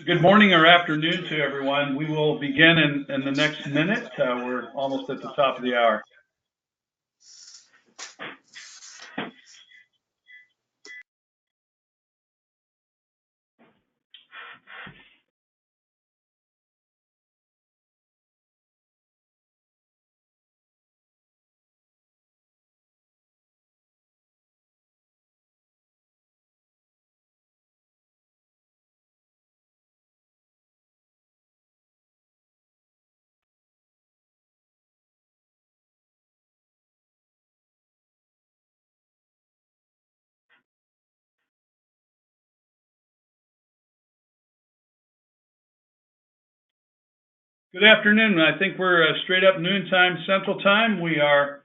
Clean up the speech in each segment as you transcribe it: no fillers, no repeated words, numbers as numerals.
Good morning or afternoon to everyone. We will begin in the next minute. We're almost at the top of the hour. Good afternoon. I think we're straight up noon time Central Time. We are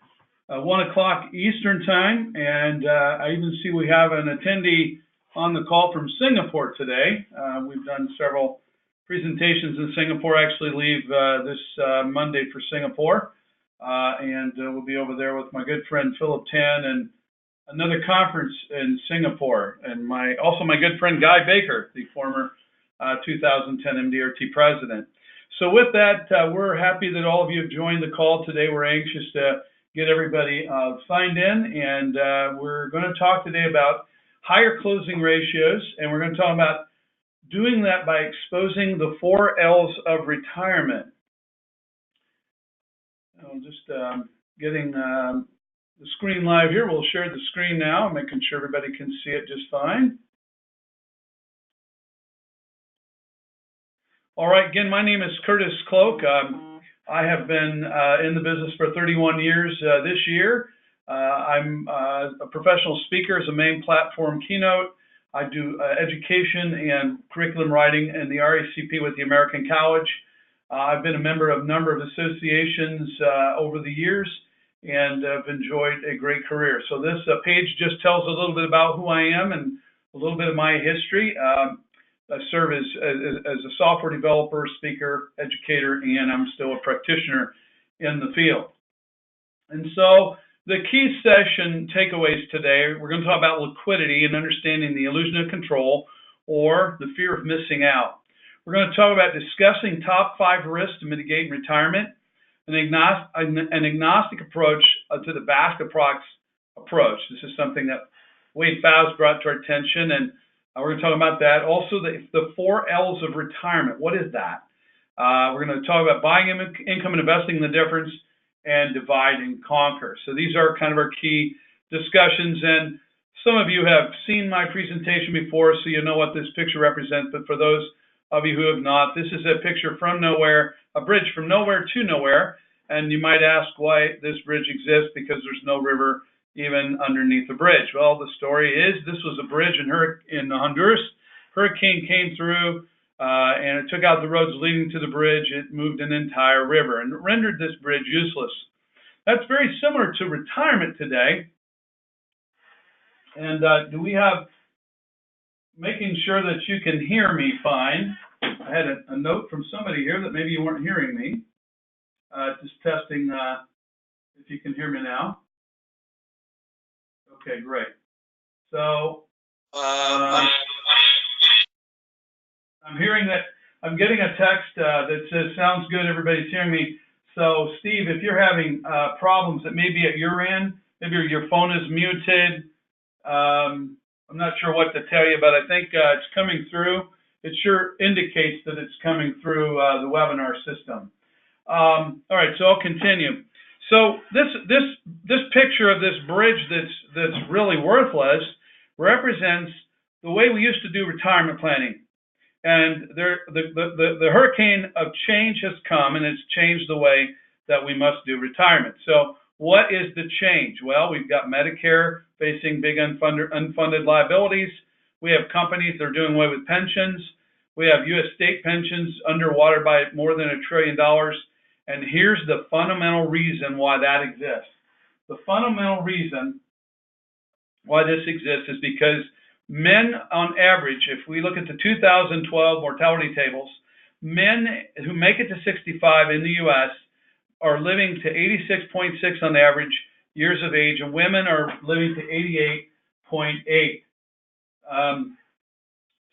1 o'clock Eastern Time, and I even see we have an attendee on the call from Singapore today. We've done several presentations in Singapore. I actually leave this Monday for Singapore, and we'll be over there with my good friend Philip Tan and another conference in Singapore, and also my good friend Guy Baker, the former 2010 MDRT president. So with that, we're happy that all of you have joined the call today. We're anxious to get everybody signed in, and we're going to talk today about higher closing ratios, and we're going to talk about doing that by exposing the 4 L's of retirement. I'm just getting the screen live here. We'll share the screen now, making sure everybody can see it just fine. All right, again, my name is Curtis Cloak. I have been in the business for 31 years this year. I'm a professional speaker as a main platform keynote. I do education and curriculum writing in the RACP with the American College. I've been a member of a number of associations over the years and have enjoyed a great career. So this page just tells a little bit about who I am and a little bit of my history. I serve as a software developer, speaker, educator, and I'm still a practitioner in the field. And so the key session takeaways today, we're going to talk about liquidity and understanding the illusion of control or the fear of missing out. We're going to talk about discussing top 5 risks to mitigate in retirement, an agnostic approach to the basket products approach. This is something that Wade Faust brought to our attention, and we're going to talk about that. Also, the 4 L's of retirement. What is that? We're going to talk about buying income and investing in the difference, and divide and conquer. So these are kind of our key discussions, and some of you have seen my presentation before, so you know what this picture represents. But for those of you who have not, this is a picture from nowhere, a bridge from nowhere to nowhere. And you might ask why this bridge exists, because there's no river even underneath the bridge. Well, the story is this was a bridge in Honduras. Hurricane came through and it took out the roads leading to the bridge. It moved an entire river and rendered this bridge useless. That's very similar to retirement today. And do we have, making sure that you can hear me fine. I had a note from somebody here that maybe you weren't hearing me. Just testing if you can hear me now. Okay, great. So I'm hearing that, I'm getting a text that says, sounds good, everybody's hearing me. So Steve, if you're having problems that may be at your end, maybe your phone is muted, I'm not sure what to tell you, but I think it's coming through. It sure indicates that it's coming through the webinar system. All right, so I'll continue. So this picture of this bridge that's really worthless represents the way we used to do retirement planning. And the hurricane of change has come, and it's changed the way that we must do retirement. So what is the change? Well, we've got Medicare facing big unfunded liabilities. We have companies that are doing away with pensions. We have U.S. state pensions underwater by more than $1 trillion. And here's the fundamental reason why that exists. The fundamental reason why this exists is because men, on average, if we look at the 2012 mortality tables, men who make it to 65 in the U.S. are living to 86.6 on average years of age, and women are living to 88.8.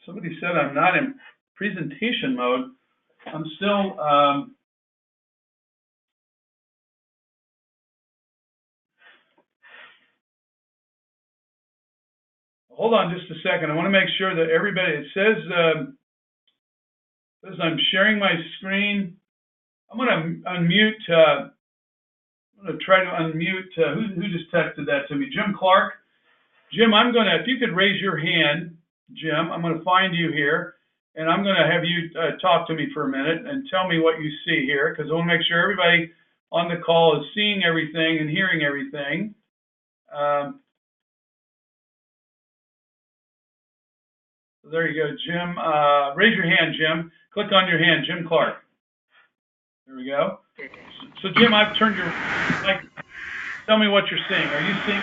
Somebody said I'm not presentation mode. I'm still, hold on just a second. I want to make sure that everybody, it says I'm sharing my screen. I'm going to unmute, I'm going to try to unmute, who just texted that to me? Jim Clark. Jim, I'm going to, if you could raise your hand, Jim, I'm going to find you here, and I'm going to have you talk to me for a minute and tell me what you see here, because I want to make sure everybody on the call is seeing everything and hearing everything. There you go, Jim. Raise your hand, Jim. Click on your hand, Jim Clark. There we go. So, Jim, I've turned your mic. Tell me what you're seeing. Are you seeing?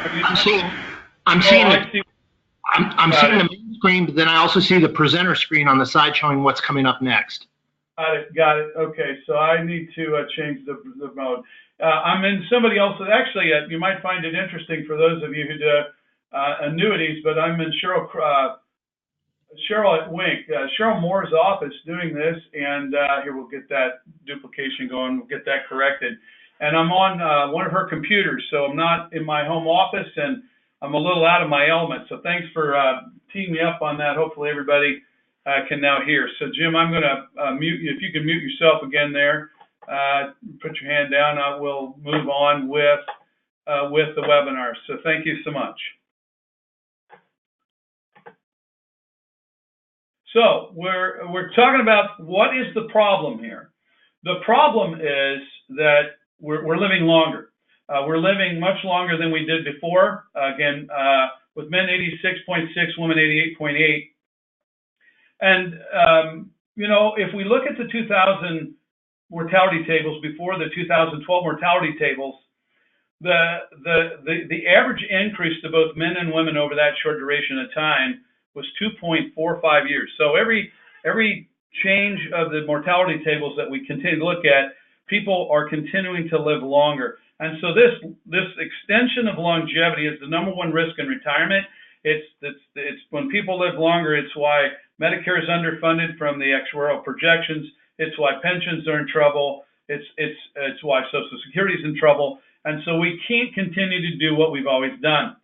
I'm seeing the main screen, but then I also see the presenter screen on the side showing what's coming up next. Got it. Okay, so I need to change the mode. I'm in somebody else's. Actually, you might find it interesting for those of you who do annuities, but I'm in Cheryl at Wink, Cheryl Moore's office doing this, and here we'll get that duplication going. We'll get that corrected. And I'm on one of her computers, so I'm not in my home office, and I'm a little out of my element. So thanks for teeing me up on that. Hopefully everybody can now hear. So Jim, I'm going to mute you. If you can mute yourself again there, put your hand down. I will move on with the webinar. So thank you so much. So we're talking about what is the problem here. The problem is that we're living longer. We're living much longer than we did before. Again, with men 86.6, women 88.8. And you know, if we look at the 2000 mortality tables before the 2012 mortality tables, the average increase to both men and women over that short duration of time was 2.45 years. So every change of the mortality tables that we continue to look at, people are continuing to live longer. And so this extension of longevity is the #1 risk in retirement. It's when people live longer, it's why Medicare is underfunded from the actuarial projections. It's why pensions are in trouble. It's why Social Security is in trouble. And so we can't continue to do what we've always done.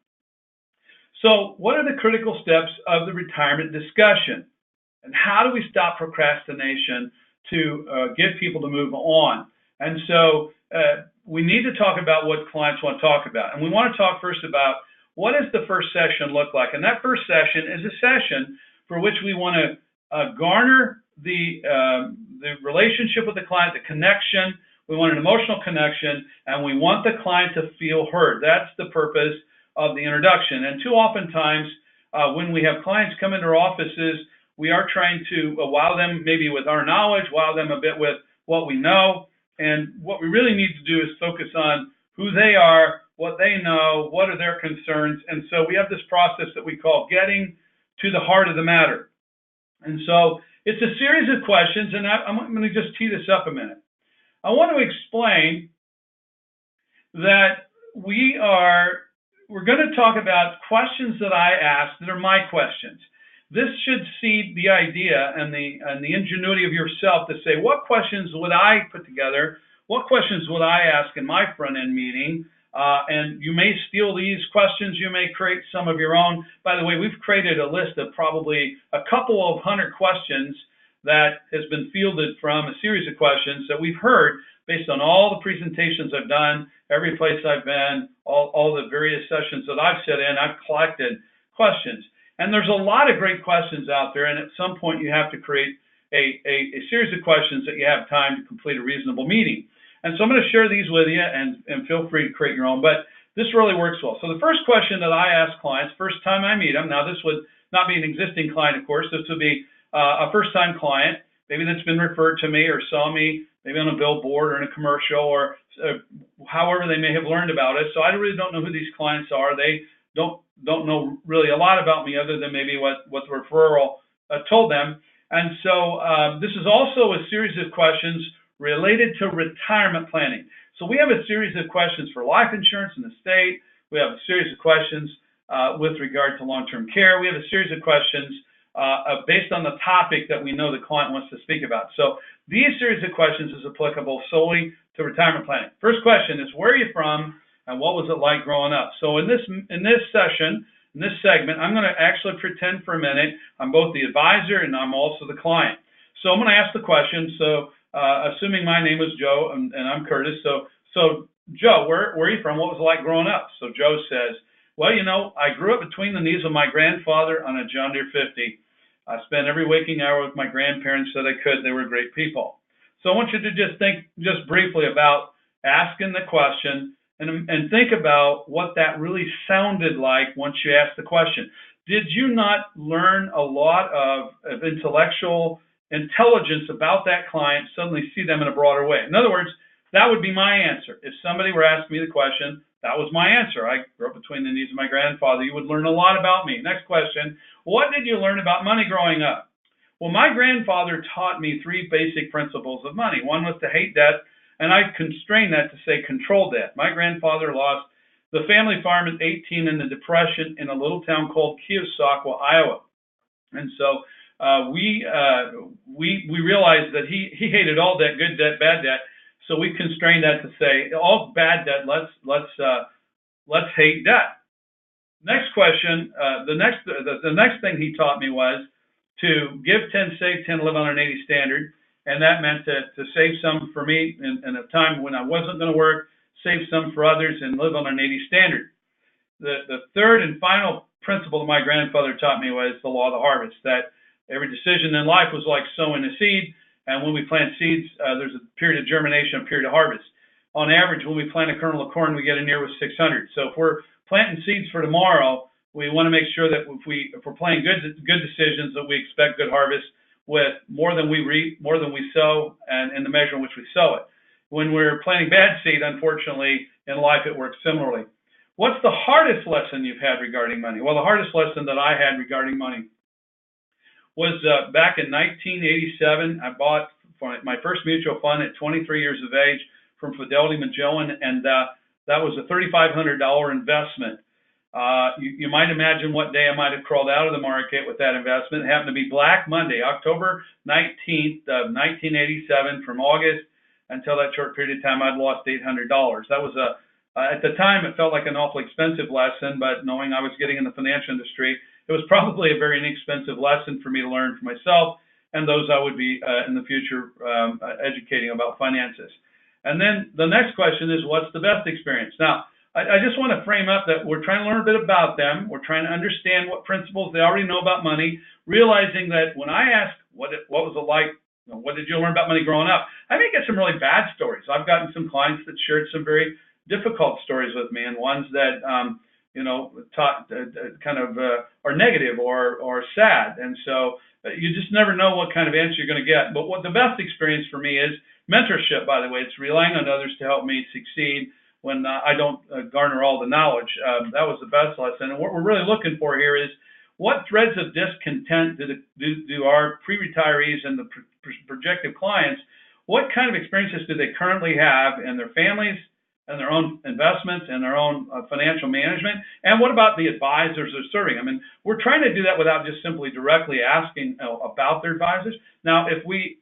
So what are the critical steps of the retirement discussion? And how do we stop procrastination to get people to move on? And so we need to talk about what clients want to talk about. And we want to talk first about what does the first session look like? And that first session is a session for which we want to garner the relationship with the client, the connection. We want an emotional connection, and we want the client to feel heard. That's the purpose of the introduction. And too often times when we have clients come into our offices, we are trying to wow them maybe with our knowledge, wow them a bit with what we know. And what we really need to do is focus on who they are, what they know, what are their concerns. And so we have this process that we call getting to the heart of the matter. And so it's a series of questions, and I'm going to just tee this up a minute. I want to explain that we're going to talk about questions that I ask that are my questions. This should seed the idea and the ingenuity of yourself to say, what questions would I put together? What questions would I ask in my front-end meeting? And you may steal these questions. You may create some of your own. By the way, we've created a list of probably a couple of 100 questions that has been fielded from a series of questions that we've heard based on all the presentations I've done, every place I've been, all the various sessions that I've sat in. I've collected questions. And there's a lot of great questions out there, and at some point you have to create a series of questions that you have time to complete a reasonable meeting. And so I'm going to share these with you, and feel free to create your own, but this really works well. So the first question that I ask clients, first time I meet them, now this would not be an existing client, of course, this would be a first-time client, maybe that's been referred to me or saw me maybe on a billboard or in a commercial or however they may have learned about us. So I really don't know who these clients are. They don't know really a lot about me other than maybe what the referral told them. And so this is also a series of questions related to retirement planning. So we have a series of questions for life insurance in the state. We have a series of questions with regard to long-term care. We have a series of questions based on the topic that we know the client wants to speak about. So these series of questions is applicable solely to retirement planning. First question is, where are you from and what was it like growing up? So in this session, in this segment, I'm going to actually pretend for a minute I'm both the advisor and I'm also the client. So I'm going to ask the question. So assuming my name is Joe and I'm Curtis. So Joe, where are you from? What was it like growing up? So Joe says, well, you know, I grew up between the knees of my grandfather on a John Deere 50. I spent every waking hour with my grandparents that I could. They were great people. So I want you to just think just briefly about asking the question and think about what that really sounded like once you asked the question. Did you not learn a lot of intellectual intelligence about that client, suddenly see them in a broader way? In other words, that would be my answer. If somebody were asking me the question, that was my answer. I grew up between the knees of my grandfather. You would learn a lot about me. Next question, what did you learn about money growing up? Well, my grandfather taught me three basic principles of money. One was to hate debt, and I constrained that to say control debt. My grandfather lost the family farm at 18 in the Depression in a little town called Keosauqua, Iowa. And so we realized that he hated all debt, good debt, bad debt. So we constrained that to say all bad debt. Let's hate debt. Next question. The next thing he taught me was to give 10, save 10, live on an 80 standard, and that meant to save some for me in a time when I wasn't going to work, save some for others, and live on an 80 standard. The third and final principle that my grandfather taught me was the law of the harvest. That every decision in life was like sowing a seed. And when we plant seeds, there's a period of germination, a period of harvest. On average, when we plant a kernel of corn, we get an ear with 600. So if we're planting seeds for tomorrow, we want to make sure that if we're planting good decisions, that we expect good harvest with more than we reap, more than we sow, and in the measure in which we sow it. When we're planting bad seed, unfortunately, in life it works similarly. What's the hardest lesson you've had regarding money? Well, the hardest lesson that I had regarding money was back in 1987. I bought my first mutual fund at 23 years of age from Fidelity Magellan, and that was a $3,500 investment. You might imagine what day I might have crawled out of the market with that investment. It happened to be Black Monday, October 19th of 1987. From August until that short period of time, I'd lost $800. That was at the time, it felt like an awfully expensive lesson, but knowing I was getting in the financial industry, it was probably a very inexpensive lesson for me to learn for myself and those I would be in the future educating about finances. And then the next question is, what's the best experience? Now, I just want to frame up that we're trying to learn a bit about them. We're trying to understand what principles they already know about money, realizing that when I ask what was it like, what did you learn about money growing up, I may get some really bad stories. I've gotten some clients that shared some very difficult stories with me, and ones that are negative or sad. And so you just never know what kind of answer you're going to get. But what the best experience for me is mentorship, by the way. It's relying on others to help me succeed when I don't garner all the knowledge. That was the best lesson. And what we're really looking for here is, what threads of discontent do our pre-retirees and the projected clients, what kind of experiences do they currently have in their families and their own investments and their own financial management? And what about the advisors they're serving? I mean, we're trying to do that without just simply directly asking about their advisors. Now, if we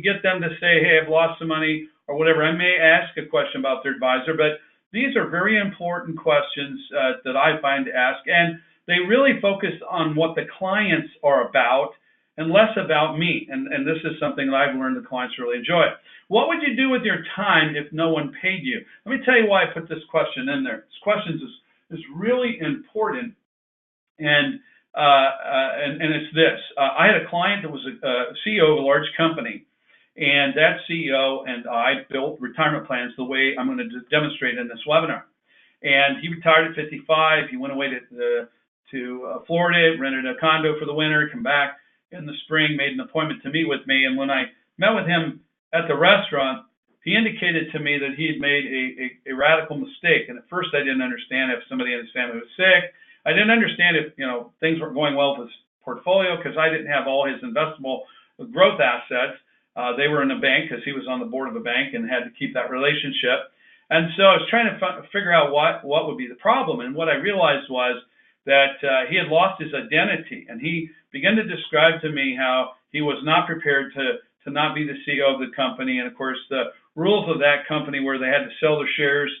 get them to say, hey, I've lost some money or whatever, I may ask a question about their advisor, but these are very important questions that I find to ask, and they really focus on what the clients are about and less about me. And this is something that I've learned the clients really enjoy. What would you do with your time if no one paid you? Let me tell you why I put this question in there. This question is really important, and it's this. I had a client that was a CEO of a large company, and that CEO and I built retirement plans the way I'm going to demonstrate in this webinar. And he retired at 55. He went away to Florida, rented a condo for the winter, come back in the spring, made an appointment to meet with me. And when I met with him at the restaurant, he indicated to me that he had made a radical mistake. And at first I didn't understand if somebody in his family was sick. I didn't understand if things weren't going well with his portfolio, because I didn't have all his investable growth assets. They were in a bank, because he was on the board of a bank and had to keep that relationship. And so I was trying to figure out what would be the problem. And what I realized was that he had lost his identity, and he began to describe to me how he was not prepared to not be the CEO of the company. And of course, the rules of that company were they had to sell their shares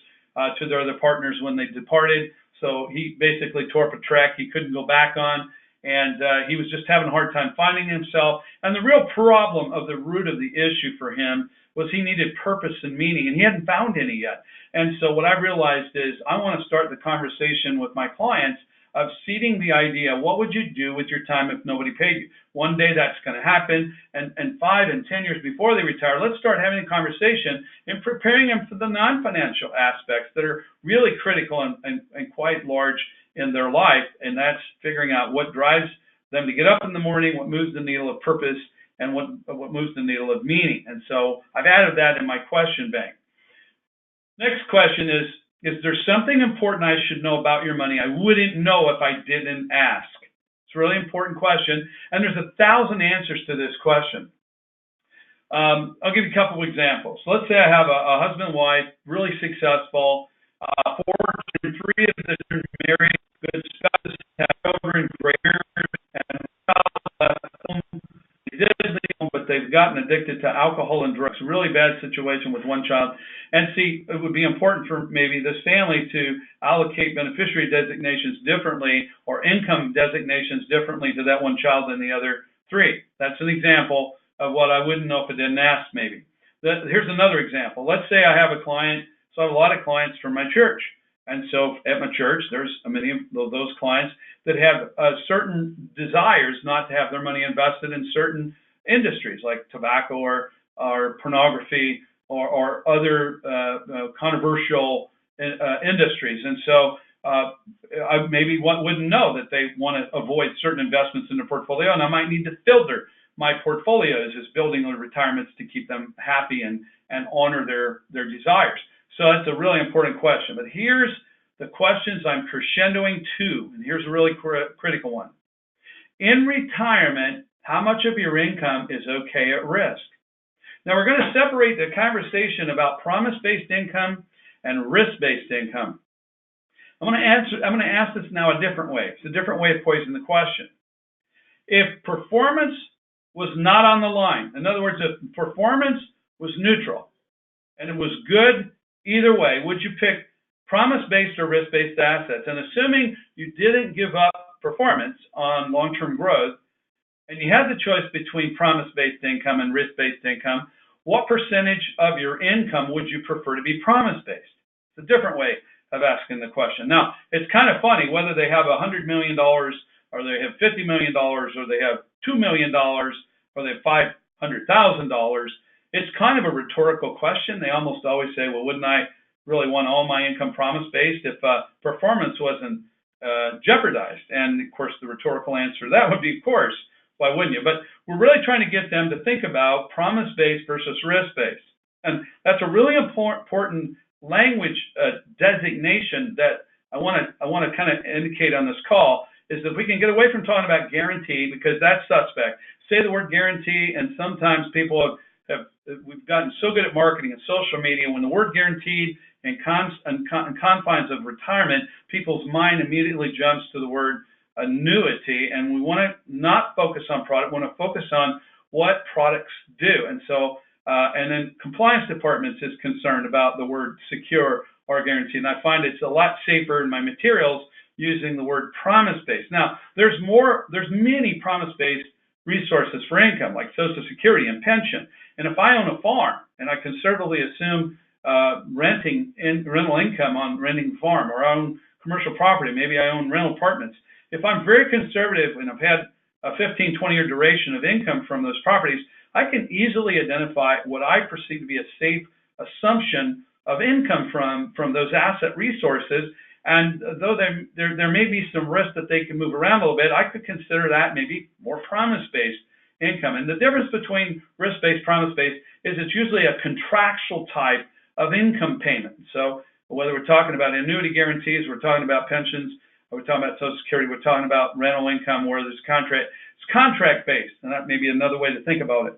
to their other partners when they departed. So he basically tore up a track he couldn't go back on, and he was just having a hard time finding himself. And the real problem of the root of the issue for him was he needed purpose and meaning, and he hadn't found any yet. And so what I realized is I want to start the conversation with my clients of seeding the idea, what would you do with your time if nobody paid you? One day that's going to happen, and 5 and 10 years before they retire, let's start having a conversation and preparing them for the non-financial aspects that are really critical and quite large in their life, and that's figuring out what drives them to get up in the morning, what moves the needle of purpose, and what moves the needle of meaning. And so I've added that in my question bank. Next question is there something important I should know about your money I wouldn't know if I didn't ask? It's a really important question, and there's 1,000 answers to this question. I'll give you a couple of examples. Let's say I have a husband and wife, really successful, 4 and 3 of them are married, good spouses, have children, great parents, and but they've gotten addicted to alcohol and drugs. Really bad situation with one child. And see, it would be important for maybe this family to allocate beneficiary designations differently or income designations differently to that one child than the other 3. That's an example of what I wouldn't know if I didn't ask maybe. Here's another example. Let's say I have a client, so I have a lot of clients from my church. And so at my church, there's many of those clients that have certain desires not to have their money invested in certain industries like tobacco or pornography or other controversial industries. And so I maybe wouldn't know that they want to avoid certain investments in their portfolio, and I might need to filter my portfolio as building their retirements to keep them happy and honor their desires. So that's a really important question. But here's the questions I'm crescendoing to, and here's a really critical one. In retirement, how much of your income is okay at risk? Now we're going to separate the conversation about promise-based income and risk-based income. I'm going to ask this now a different way. It's a different way of posing the question. If performance was not on the line, in other words, if performance was neutral and it was good either way, would you pick promise-based or risk-based assets? And assuming you didn't give up performance on long-term growth, and you had the choice between promise-based income and risk-based income, what percentage of your income would you prefer to be promise-based? It's a different way of asking the question. Now, it's kind of funny whether they have $100 million or they have $50 million or they have $2 million or they have $500,000. It's kind of a rhetorical question. They almost always say, well, wouldn't I really want all my income promise-based if performance wasn't jeopardized? And of course, the rhetorical answer to that would be, of course. Why wouldn't you? But we're really trying to get them to think about promise-based versus risk-based. And that's a really important language designation that I want to kind of indicate on this call, is that we can get away from talking about guarantee because that's suspect. Say the word guarantee, and sometimes people we've gotten so good at marketing and social media, when the word guaranteed and confines of retirement, people's mind immediately jumps to the word annuity, and we want to not focus on product, we want to focus on what products do. And so, and then compliance departments is concerned about the word secure or guarantee, and I find it's a lot safer in my materials using the word promise-based. Now, there's many promise-based resources for income, like Social Security and pension. And if I own a farm and I conservatively assume rental income on renting a farm, or I own commercial property, maybe I own rental apartments. If I'm very conservative and I've had a 15, 20-year duration of income from those properties, I can easily identify what I perceive to be a safe assumption of income from those asset resources. And though there may be some risk that they can move around a little bit, I could consider that maybe more promise-based income. And the difference between risk-based, promise-based is it's usually a contractual type of income payment. So whether we're talking about annuity guarantees, we're talking about pensions, we're talking about Social Security, we're talking about rental income where there's contract, it's contract-based, and that may be another way to think about it.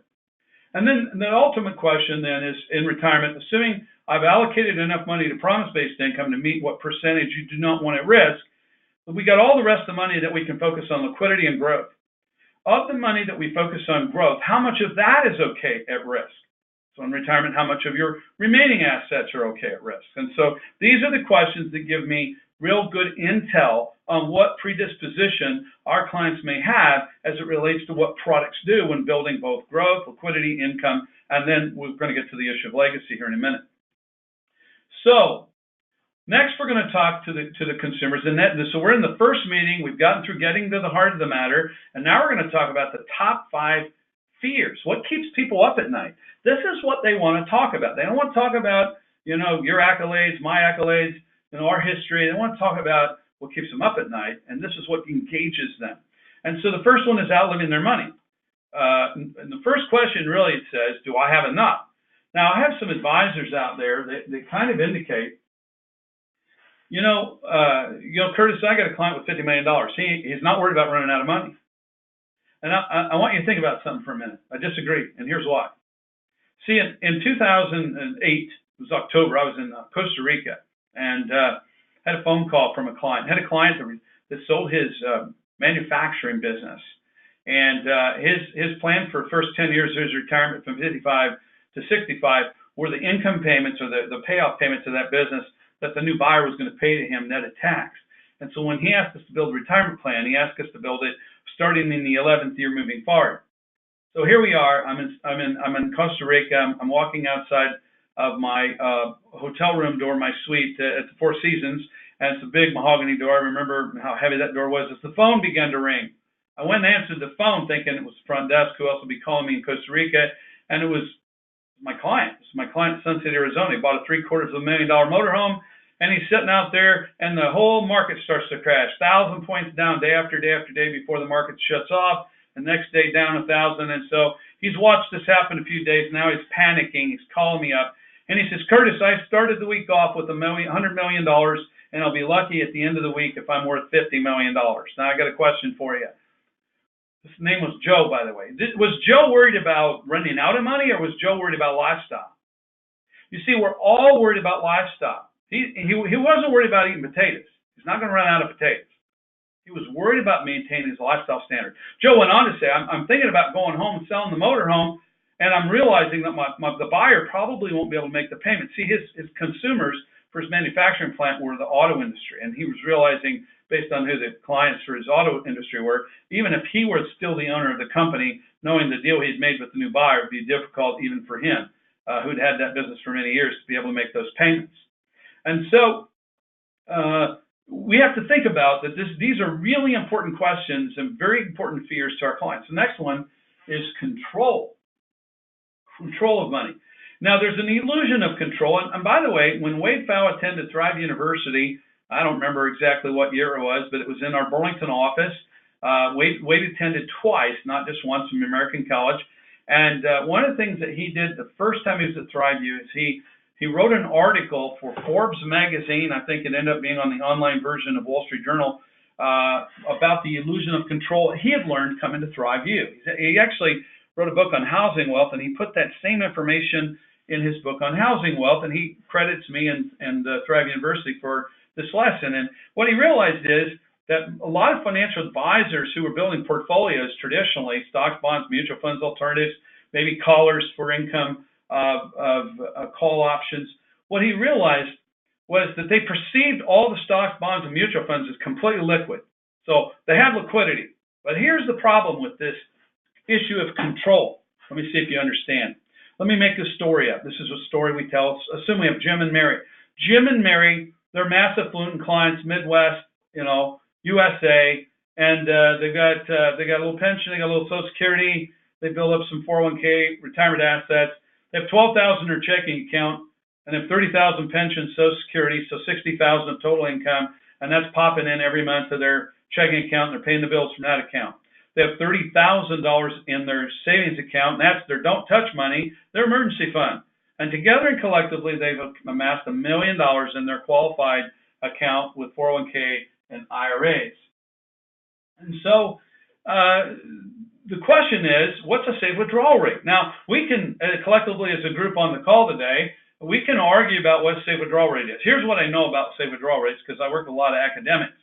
And then the ultimate question then is, in retirement, assuming I've allocated enough money to promise-based income to meet what percentage you do not want at risk, We got all the rest of the money that we can focus on liquidity and growth. Of the money that we focus on growth, how much of that is okay at risk? So in retirement, how much of your remaining assets are okay at risk? And so these are the questions that give me real good intel on what predisposition our clients may have as it relates to what products do when building both growth, liquidity, income, and then we're going to get to the issue of legacy here in a minute. So next, we're going to talk to the consumers. So we're in the first meeting. We've gotten through getting to the heart of the matter, and now we're going to talk about the top 5 fears. What keeps people up at night? This is what they want to talk about. They don't want to talk about, your accolades, my accolades, our history. They want to talk about what keeps them up at night, and this is what engages them. And so the first one is outliving their money. And the first question really says, do I have enough? Now, I have some advisors out there that kind of indicate, Curtis, I got a client with $50 million. He's not worried about running out of money. And I want you to think about something for a minute. I disagree, and here's why. See, in 2008, it was October, I was in Costa Rica, and had a phone call from a client. Had a client that sold his manufacturing business. And his plan for the first 10 years of his retirement from 55 to 65 were the income payments or the payoff payments of that business that the new buyer was going to pay to him net of tax. And so when he asked us to build a retirement plan, he asked us to build it starting in the 11th year moving forward. So here we are. I'm in Costa Rica. I'm walking outside of my hotel room door, my suite at the Four Seasons, and it's a big mahogany door. I remember how heavy that door was as the phone began to ring. I went and answered the phone thinking it was the front desk, who else would be calling me in Costa Rica, and it was my client. It's my client in Sun City, Arizona. He bought a $750,000 motorhome, and he's sitting out there, and the whole market starts to crash. 1,000 points down day after day after day before the market shuts off. The next day down 1,000, and so he's watched this happen a few days. Now he's panicking. He's calling me up, and he says, Curtis, I started the week off with $100 million, and I'll be lucky at the end of the week if I'm worth $50 million. Now I got a question for you. His name was Joe, by the way. Was Joe worried about running out of money, or was Joe worried about lifestyle? You see, we're all worried about lifestyle. He wasn't worried about eating potatoes. He's not going to run out of potatoes. He was worried about maintaining his lifestyle standard. Joe went on to say, I'm thinking about going home and selling the motorhome, and I'm realizing that the buyer probably won't be able to make the payment. See, his consumers for his manufacturing plant were the auto industry, and he was realizing, based on who the clients for his auto industry were, even if he were still the owner of the company, knowing the deal he'd made with the new buyer would be difficult even for him, who'd had that business for many years, to be able to make those payments. And so we have to think about that these are really important questions and very important fears to our clients. The next one is control of money. Now, there's an illusion of control. And by the way, when Wade Pfau attended Thrive University, I don't remember exactly what year it was, but it was in our Burlington office. Wade attended twice, not just once, from American College. And one of the things that he did the first time he was at Thrive U is he wrote an article for Forbes magazine. I think it ended up being on the online version of Wall Street Journal about the illusion of control he had learned coming to Thrive U. He actually wrote a book on housing wealth, and he put that same information in his book on housing wealth, and he credits me and Thrive University for this lesson. And what he realized is that a lot of financial advisors who were building portfolios traditionally, stocks, bonds, mutual funds, alternatives, maybe callers for income, call options, what he realized was that they perceived all the stocks, bonds, and mutual funds as completely liquid. So they had liquidity. But here's the problem with this issue of control. Let me see if you understand. Let me make this story up. This is a story we tell. Assume we have Jim and Mary. Jim and Mary, they're mass affluent clients, Midwest, USA, and they got a little pension, they got a little Social Security, they build up some 401k, retirement assets. They have $12,000 in their checking account, and they have $30,000 pension, Social Security, so $60,000 of total income, and that's popping in every month to their checking account, and they're paying the bills from that account. They have $30,000 in their savings account, and that's their don't touch money, their emergency fund. And together and collectively, they've amassed $1 million in their qualified account with 401k and IRAs. And so the question is, what's a safe withdrawal rate? Now, we can, collectively as a group on the call today, we can argue about what a safe withdrawal rate is. Here's what I know about safe withdrawal rates, because I work with a lot of academics.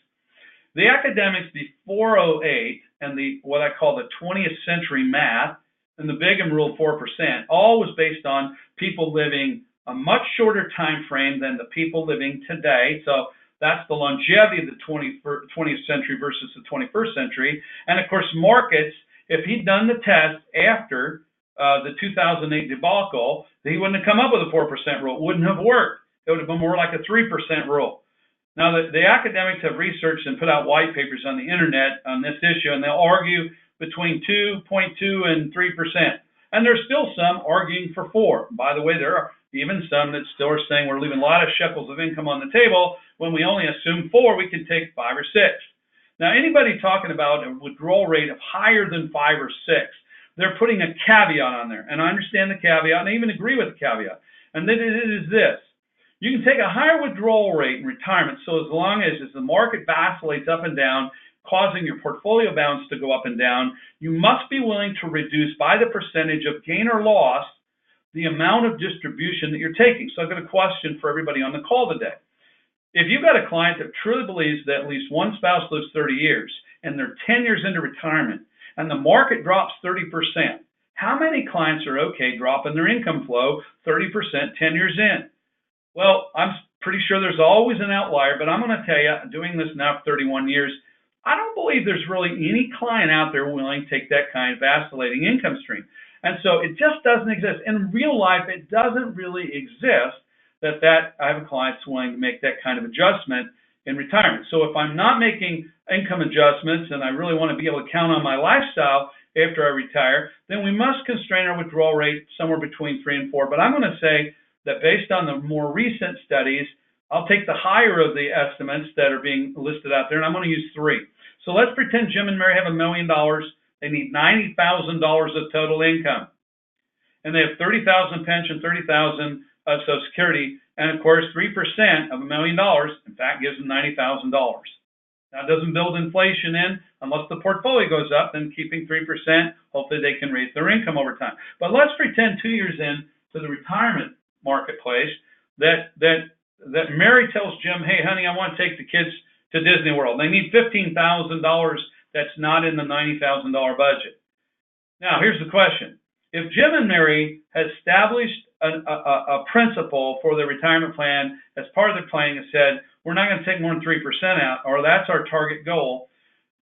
The academics before '08 and what I call the 20th century math and the Bingham Rule 4%, all was based on people living a much shorter time frame than the people living today. So that's the longevity of the 20th century versus the 21st century. And of course, markets, if he'd done the test after the 2008 debacle, he wouldn't have come up with a 4% rule. It wouldn't have worked. It would have been more like a 3% rule. Now, the academics have researched and put out white papers on the internet on this issue, and they'll argue between 2.2 and 3%. And there's still some arguing for 4. By the way, there are even some that still are saying we're leaving a lot of shekels of income on the table when we only assume 4, we can take 5 or 6. Now, anybody talking about a withdrawal rate of higher than 5 or 6, they're putting a caveat on there. And I understand the caveat, and I even agree with the caveat. And then it is this. You can take a higher withdrawal rate in retirement, so as long as the market vacillates up and down, causing your portfolio balance to go up and down, you must be willing to reduce by the percentage of gain or loss the amount of distribution that you're taking. So I've got a question for everybody on the call today. If you've got a client that truly believes that at least one spouse lives 30 years and they're 10 years into retirement and the market drops 30%, how many clients are okay dropping their income flow 30% 10 years in? Well, I'm pretty sure there's always an outlier, but I'm going to tell you, doing this now for 31 years, I don't believe there's really any client out there willing to take that kind of vacillating income stream. And so it just doesn't exist. In real life, it doesn't really exist that I have a client that's willing to make that kind of adjustment in retirement. So if I'm not making income adjustments and I really want to be able to count on my lifestyle after I retire, then we must constrain our withdrawal rate somewhere between 3 and 4. But I'm going to say that based on the more recent studies, I'll take the higher of the estimates that are being listed out there, and I'm going to use 3. So let's pretend Jim and Mary have $1 million. They need $90,000 of total income. And they have $30,000 pension, $30,000 of Social Security, and of course, 3% of $1 million, in fact, gives them $90,000. Now, it doesn't build inflation in unless the portfolio goes up, then keeping 3%, hopefully they can raise their income over time. But let's pretend 2 years in to the retirement marketplace that Mary tells Jim, hey, honey, I want to take the kids to Disney World. They need $15,000 that's not in the $90,000 budget. Now, here's the question. If Jim and Mary had established a principle for the retirement plan as part of the plan and said, we're not going to take more than 3% out, or that's our target goal,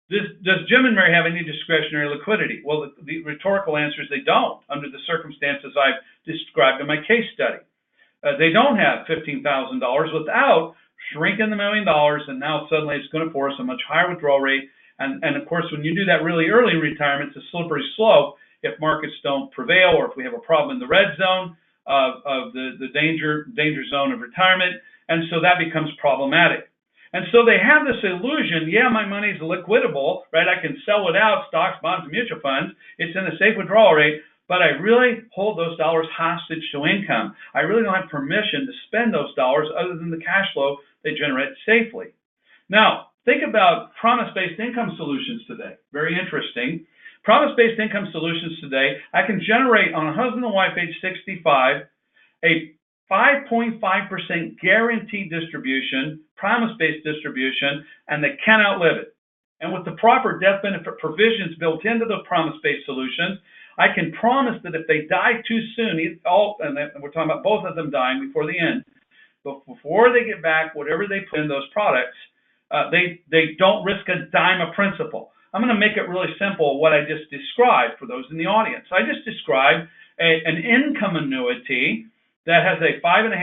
does Jim and Mary have any discretionary liquidity? Well, the rhetorical answer is they don't, under the circumstances I've described in my case study. They don't have $15,000 without shrinking the $1 million, and now suddenly it's going to force a much higher withdrawal rate. And of course, when you do that really early in retirement, it's a slippery slope if markets don't prevail or if we have a problem in the red zone of the danger zone of retirement. And so that becomes problematic. And so they have this illusion, yeah, my money's liquidable, right? I can sell it out, stocks, bonds, and mutual funds. It's in a safe withdrawal rate, but I really hold those dollars hostage to income. I really don't have permission to spend those dollars other than the cash flow they generate safely. Now, think about promise-based income solutions today. Very interesting. Promise-based income solutions today, I can generate on a husband and wife age 65 a 5.5% guaranteed distribution, promise-based distribution, and they can't outlive it. And with the proper death benefit provisions built into the promise-based solutions, I can promise that if they die too soon, and we're talking about both of them dying before the end, but before they get back whatever they put in those products, they don't risk a dime of principal. I'm going to make it really simple what I just described for those in the audience. I just described an income annuity that has a 5.5%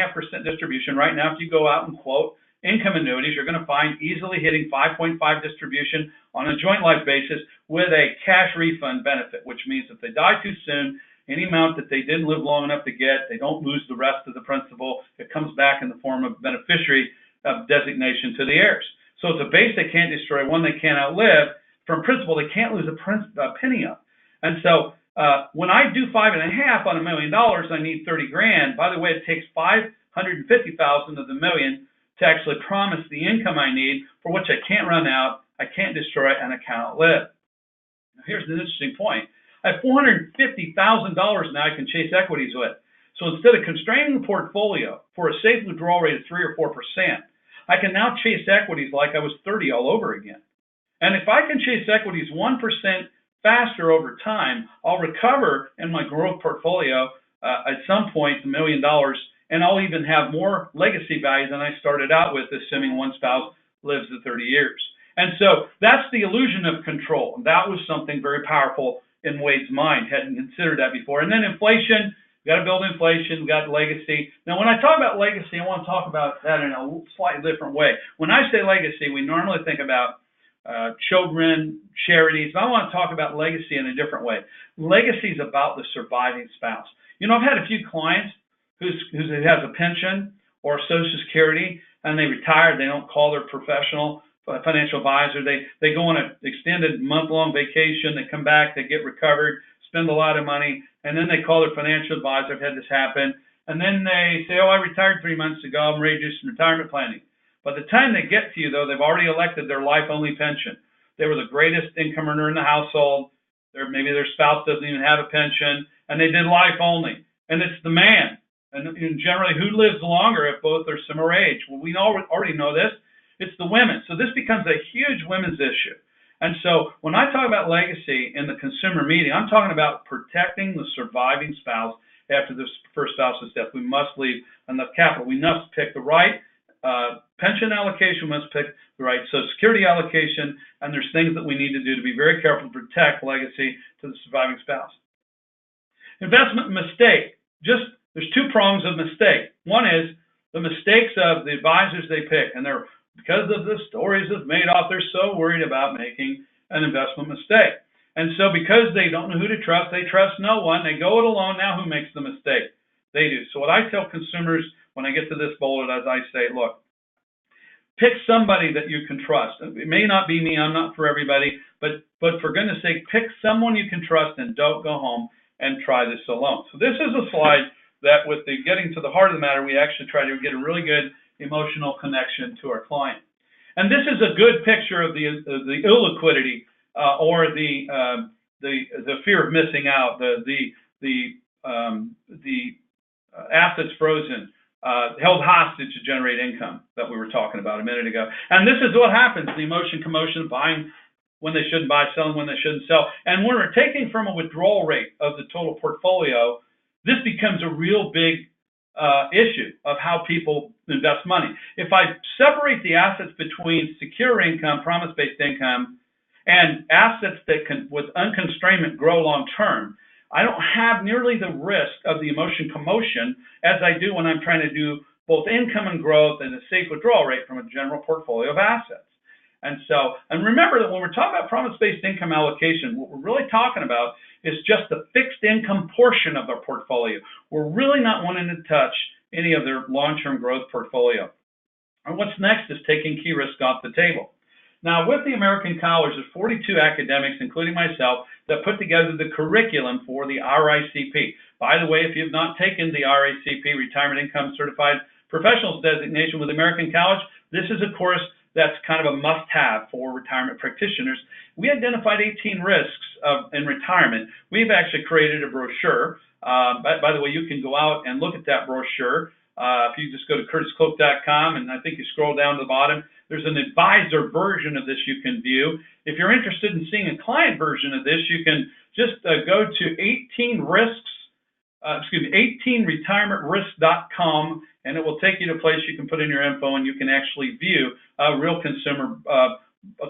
distribution. Right now, if you go out and quote income annuities, you're going to find easily hitting 5.5 distribution on a joint life basis with a cash refund benefit, which means if they die too soon, any amount that they didn't live long enough to get, they don't lose the rest of the principal. It comes back in the form of beneficiary designation to the heirs. So it's a base they can't destroy, one they can't outlive. From principal, they can't lose a penny of. And so when I do 5.5 on $1 million, I need 30 grand. By the way, it takes 550,000 of the million to actually promise the income I need, for which I can't run out, I can't destroy, and I can't outlive. Now, here's an interesting point. I have $450,000 now I can chase equities with. So instead of constraining the portfolio for a safe withdrawal rate of 3 or 4%, I can now chase equities like I was 30 all over again. And if I can chase equities 1% faster over time, I'll recover in my growth portfolio at some point $1 million, and I'll even have more legacy value than I started out with, assuming one spouse lives the 30 years. And so that's the illusion of control. And that was something very powerful in Wade's mind. Hadn't considered that before. And then inflation. We got to build inflation. We got legacy. Now, when I talk about legacy, I want to talk about that in a slightly different way. When I say legacy, we normally think about children, charities. I want to talk about legacy in a different way. Legacy is about the surviving spouse. You know, I've had a few clients who has a pension or Social Security, and they retire. They don't call their professional financial advisor. They go on an extended month-long vacation. They come back. They get recovered, spend a lot of money, and then they call their financial advisor. I've had this happen. And then they say, oh, I retired 3 months ago. I'm ready to do some retirement planning. By the time they get to you, though, they've already elected their life-only pension. They were the greatest income earner in the household. Maybe their spouse doesn't even have a pension, and they did life only. And it's the man. And generally, who lives longer if both are similar age? Well, we already know this. It's the women. So this becomes a huge women's issue. And so when I talk about legacy in the consumer meeting, I'm talking about protecting the surviving spouse after the first spouse's death. We must leave enough capital. We must pick the right pension allocation, we must pick the right Social Security allocation, and there's things that we need to do to be very careful to protect legacy to the surviving spouse. Investment mistake. There's two prongs of mistake. One is the mistakes of the advisors they pick, and they're because of the stories of Madoff, they're so worried about making an investment mistake. And so because they don't know who to trust, they trust no one. They go it alone. Now who makes the mistake? They do. So what I tell consumers when I get to this bullet, as I say, look, pick somebody that you can trust. It may not be me. I'm not for everybody. But for goodness sake, pick someone you can trust and don't go home and try this alone. So this is a slide that with the getting to the heart of the matter, we actually try to get a really good emotional connection to our client. And this is a good picture of the illiquidity or the fear of missing out, the assets frozen, held hostage to generate income that we were talking about a minute ago. And this is what happens: the emotion, commotion, buying when they shouldn't buy, selling when they shouldn't sell. And when we're taking from a withdrawal rate of the total portfolio, this becomes a real big issue of how people invest money. If I separate the assets between secure income, promise-based income, and assets that can, with unconstrainment, grow long-term, I don't have nearly the risk of the emotion commotion as I do when I'm trying to do both income and growth and a safe withdrawal rate from a general portfolio of assets. And remember that when we're talking about promise-based income allocation, what we're really talking about is just the fixed income portion of their portfolio. We're really not wanting to touch any of their long-term growth portfolio. And what's next is taking key risk off the table. Now, with the American College, there's 42 academics, including myself, that put together the curriculum for the RICP. By the way, if you've not taken the RICP, Retirement Income Certified Professionals Designation with American College, this is a course that's kind of a must-have for retirement practitioners. We identified 18 risks in retirement. We've actually created a brochure. By the way, you can go out and look at that brochure. If you just go to curtiskloke.com, and I think you scroll down to the bottom, there's an advisor version of this you can view. If you're interested in seeing a client version of this, you can just go to 18retirementrisk.com, and it will take you to a place you can put in your info, and you can actually view a real consumer a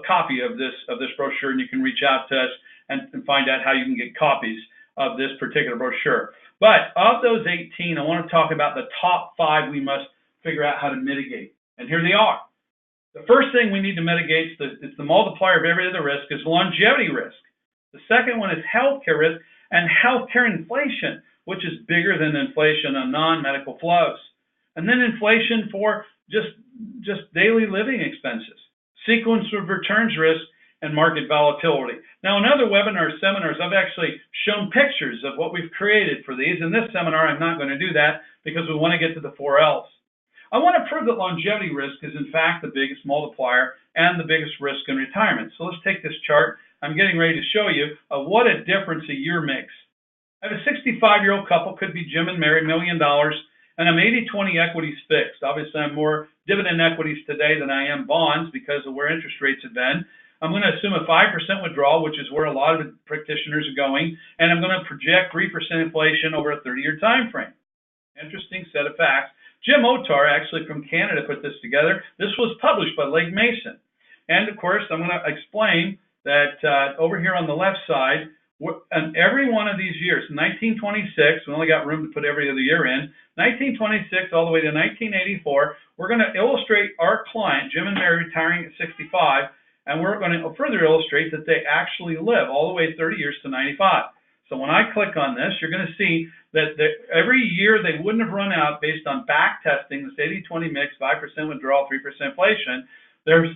copy of this brochure, and you can reach out to us and find out how you can get copies of this particular brochure. But of those 18, I want to talk about the top 5 we must figure out how to mitigate. And here they are. The first thing we need to mitigate, it's the multiplier of every other risk, is longevity risk. The second one is healthcare risk and healthcare inflation, which is bigger than inflation on non-medical flows. And then inflation for just daily living expenses, sequence of returns risk, and market volatility. Now, in other webinars, seminars, I've actually shown pictures of what we've created for these. In this seminar, I'm not going to do that because we want to get to the 4 L's. I want to prove that longevity risk is, in fact, the biggest multiplier and the biggest risk in retirement. So let's take this chart. I'm getting ready to show you what a difference a year makes. I have a 65-year-old couple, could be Jim and Mary, $1 million, and I'm 80/20 equities fixed. Obviously, I'm more dividend equities today than I am bonds because of where interest rates have been. I'm going to assume a 5% withdrawal, which is where a lot of practitioners are going, and I'm going to project 3% inflation over a 30-year time frame. Interesting set of facts. Jim Otar, actually from Canada, put this together. This was published by Legg Mason. And of course, I'm going to explain that over here on the left side, and every one of these years, 1926, we only got room to put every other year in, 1926 all the way to 1984, we're going to illustrate our client, Jim and Mary, retiring at 65, and we're going to further illustrate that they actually live all the way 30 years to 95. So when I click on this, you're going to see that every year they wouldn't have run out based on back testing, this 80/20 mix, 5% withdrawal, 3% inflation. There's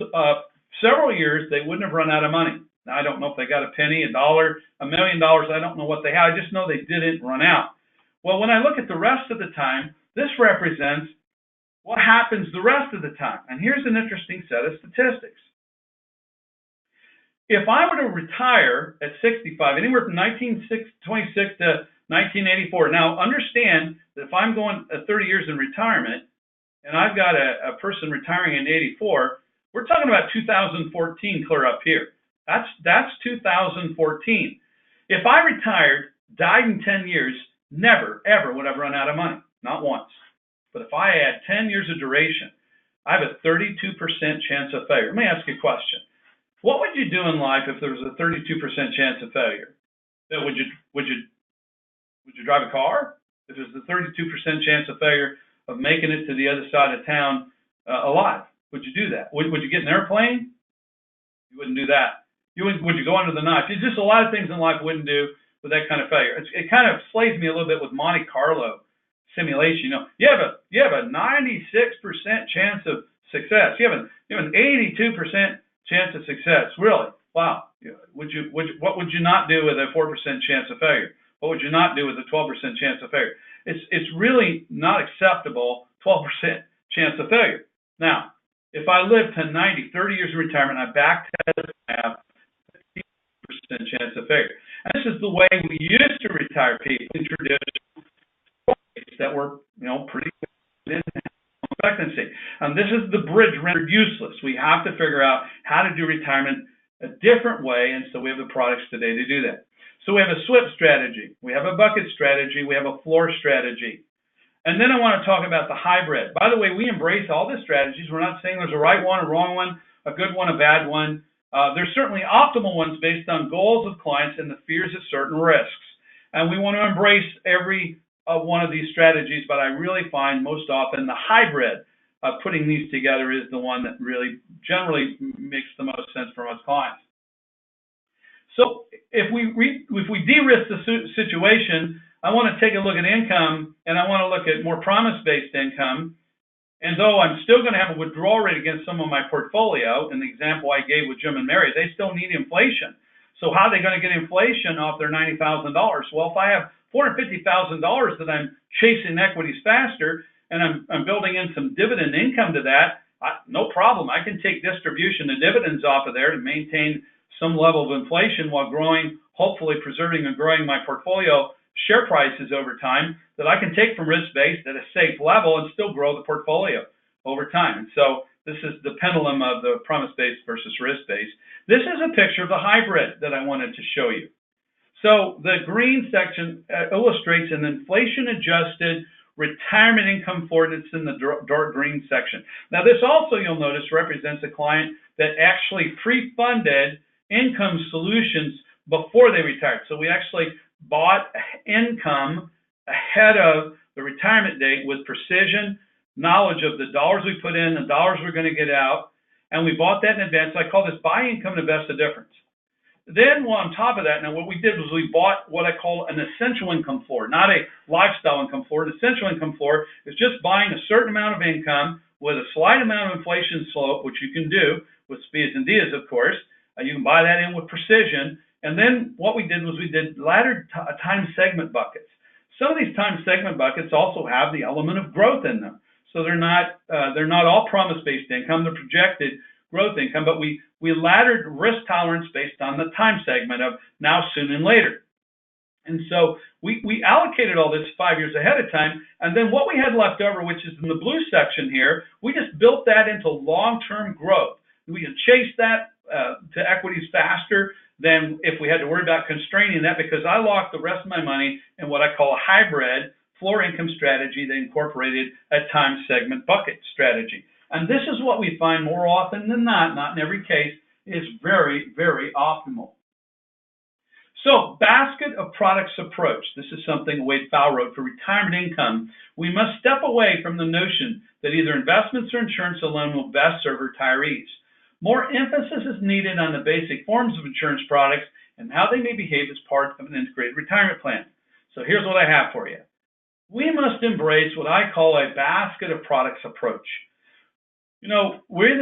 several years they wouldn't have run out of money. Now, I don't know if they got a penny, $1, $1 million. I don't know what they had. I just know they didn't run out. Well, when I look at the rest of the time, this represents what happens the rest of the time. And here's an interesting set of statistics. If I were to retire at 65, anywhere from 1926 to 1984, now understand that if I'm going 30 years in retirement and I've got a person retiring in 84, we're talking about 2014 clear up here. That's 2014. If I retired, died in 10 years, never, ever would I've run out of money. Not once. But if I add 10 years of duration, I have a 32% chance of failure. Let me ask you a question. What would you do in life if there was a 32% chance of failure? Would you drive a car? If there's a 32% chance of failure of making it to the other side of town alive, would you do that? Would you get an airplane? You wouldn't do that. Would you go under the knife? There's just a lot of things in life I wouldn't do with that kind of failure. It kind of slays me a little bit with Monte Carlo simulation. You have a 96% chance of success. You have an 82% chance of success. Really? Wow. What would you not do with a 4% chance of failure? What would you not do with a 12% chance of failure? It's really not acceptable, 12% chance of failure. Now, if I live to 90, 30 years of retirement, I back test, I have 50% chance of failure. And this is the way we used to retire people in traditional ways that were, pretty good in expectancy. And this is the bridge rendered useless. We have to figure out how to do retirement a different way, and so we have the products today to do that. So we have a SWIP strategy, we have a bucket strategy, we have a floor strategy. And then I want to talk about the hybrid. By the way, we embrace all the strategies. We're not saying there's a right one, a wrong one, a good one, a bad one. There's certainly optimal ones based on goals of clients and the fears of certain risks. And we want to embrace every one of these strategies, but I really find most often the hybrid of putting these together is the one that really generally makes the most sense for most clients. So if we de-risk the situation, I want to take a look at income, and I want to look at more promise-based income. And though I'm still going to have a withdrawal rate against some of my portfolio, in the example I gave with Jim and Mary, they still need inflation. So how are they going to get inflation off their $90,000? Well, if I have $450,000 that I'm chasing equities faster, and I'm building in some dividend income to that, no problem. I can take distribution and dividends off of there to maintain some level of inflation while growing, hopefully preserving and growing my portfolio share prices over time that I can take from risk-based at a safe level and still grow the portfolio over time. And so this is the pendulum of the promise-based versus risk-based. This is a picture of the hybrid that I wanted to show you. So the green section illustrates an inflation-adjusted retirement income floor that's in the dark green section. Now, this also, you'll notice, represents a client that actually pre-funded income solutions before they retired. So we actually bought income ahead of the retirement date with precision, knowledge of the dollars we put in, the dollars we're going to get out, and we bought that in advance. I call this buy income to invest the difference. Then on top of that, now what we did was we bought what I call an essential income floor, not a lifestyle income floor. An essential income floor is just buying a certain amount of income with a slight amount of inflation slope, which you can do with SPIAs and DIAs, of course. You can buy that in with precision. And then what we did was we did laddered time segment buckets. Some of these time segment buckets also have the element of growth in them. So they're not all promise-based income, they're projected growth income, but we laddered risk tolerance based on the time segment of now, soon, and later. And so we allocated all this 5 years ahead of time. And then what we had left over, which is in the blue section here, we just built that into long-term growth. We can chase that to equities faster than if we had to worry about constraining that, because I locked the rest of my money in what I call a hybrid floor income strategy that incorporated a time segment bucket strategy. And this is what we find more often than not in every case, is very, very optimal. So, basket of products approach. This is something Wade Pfau wrote for retirement income. We must step away from the notion that either investments or insurance alone will best serve retirees. More emphasis is needed on the basic forms of insurance products and how they may behave as part of an integrated retirement plan. So here's what I have for you. We must embrace what I call a basket of products approach. You know, we're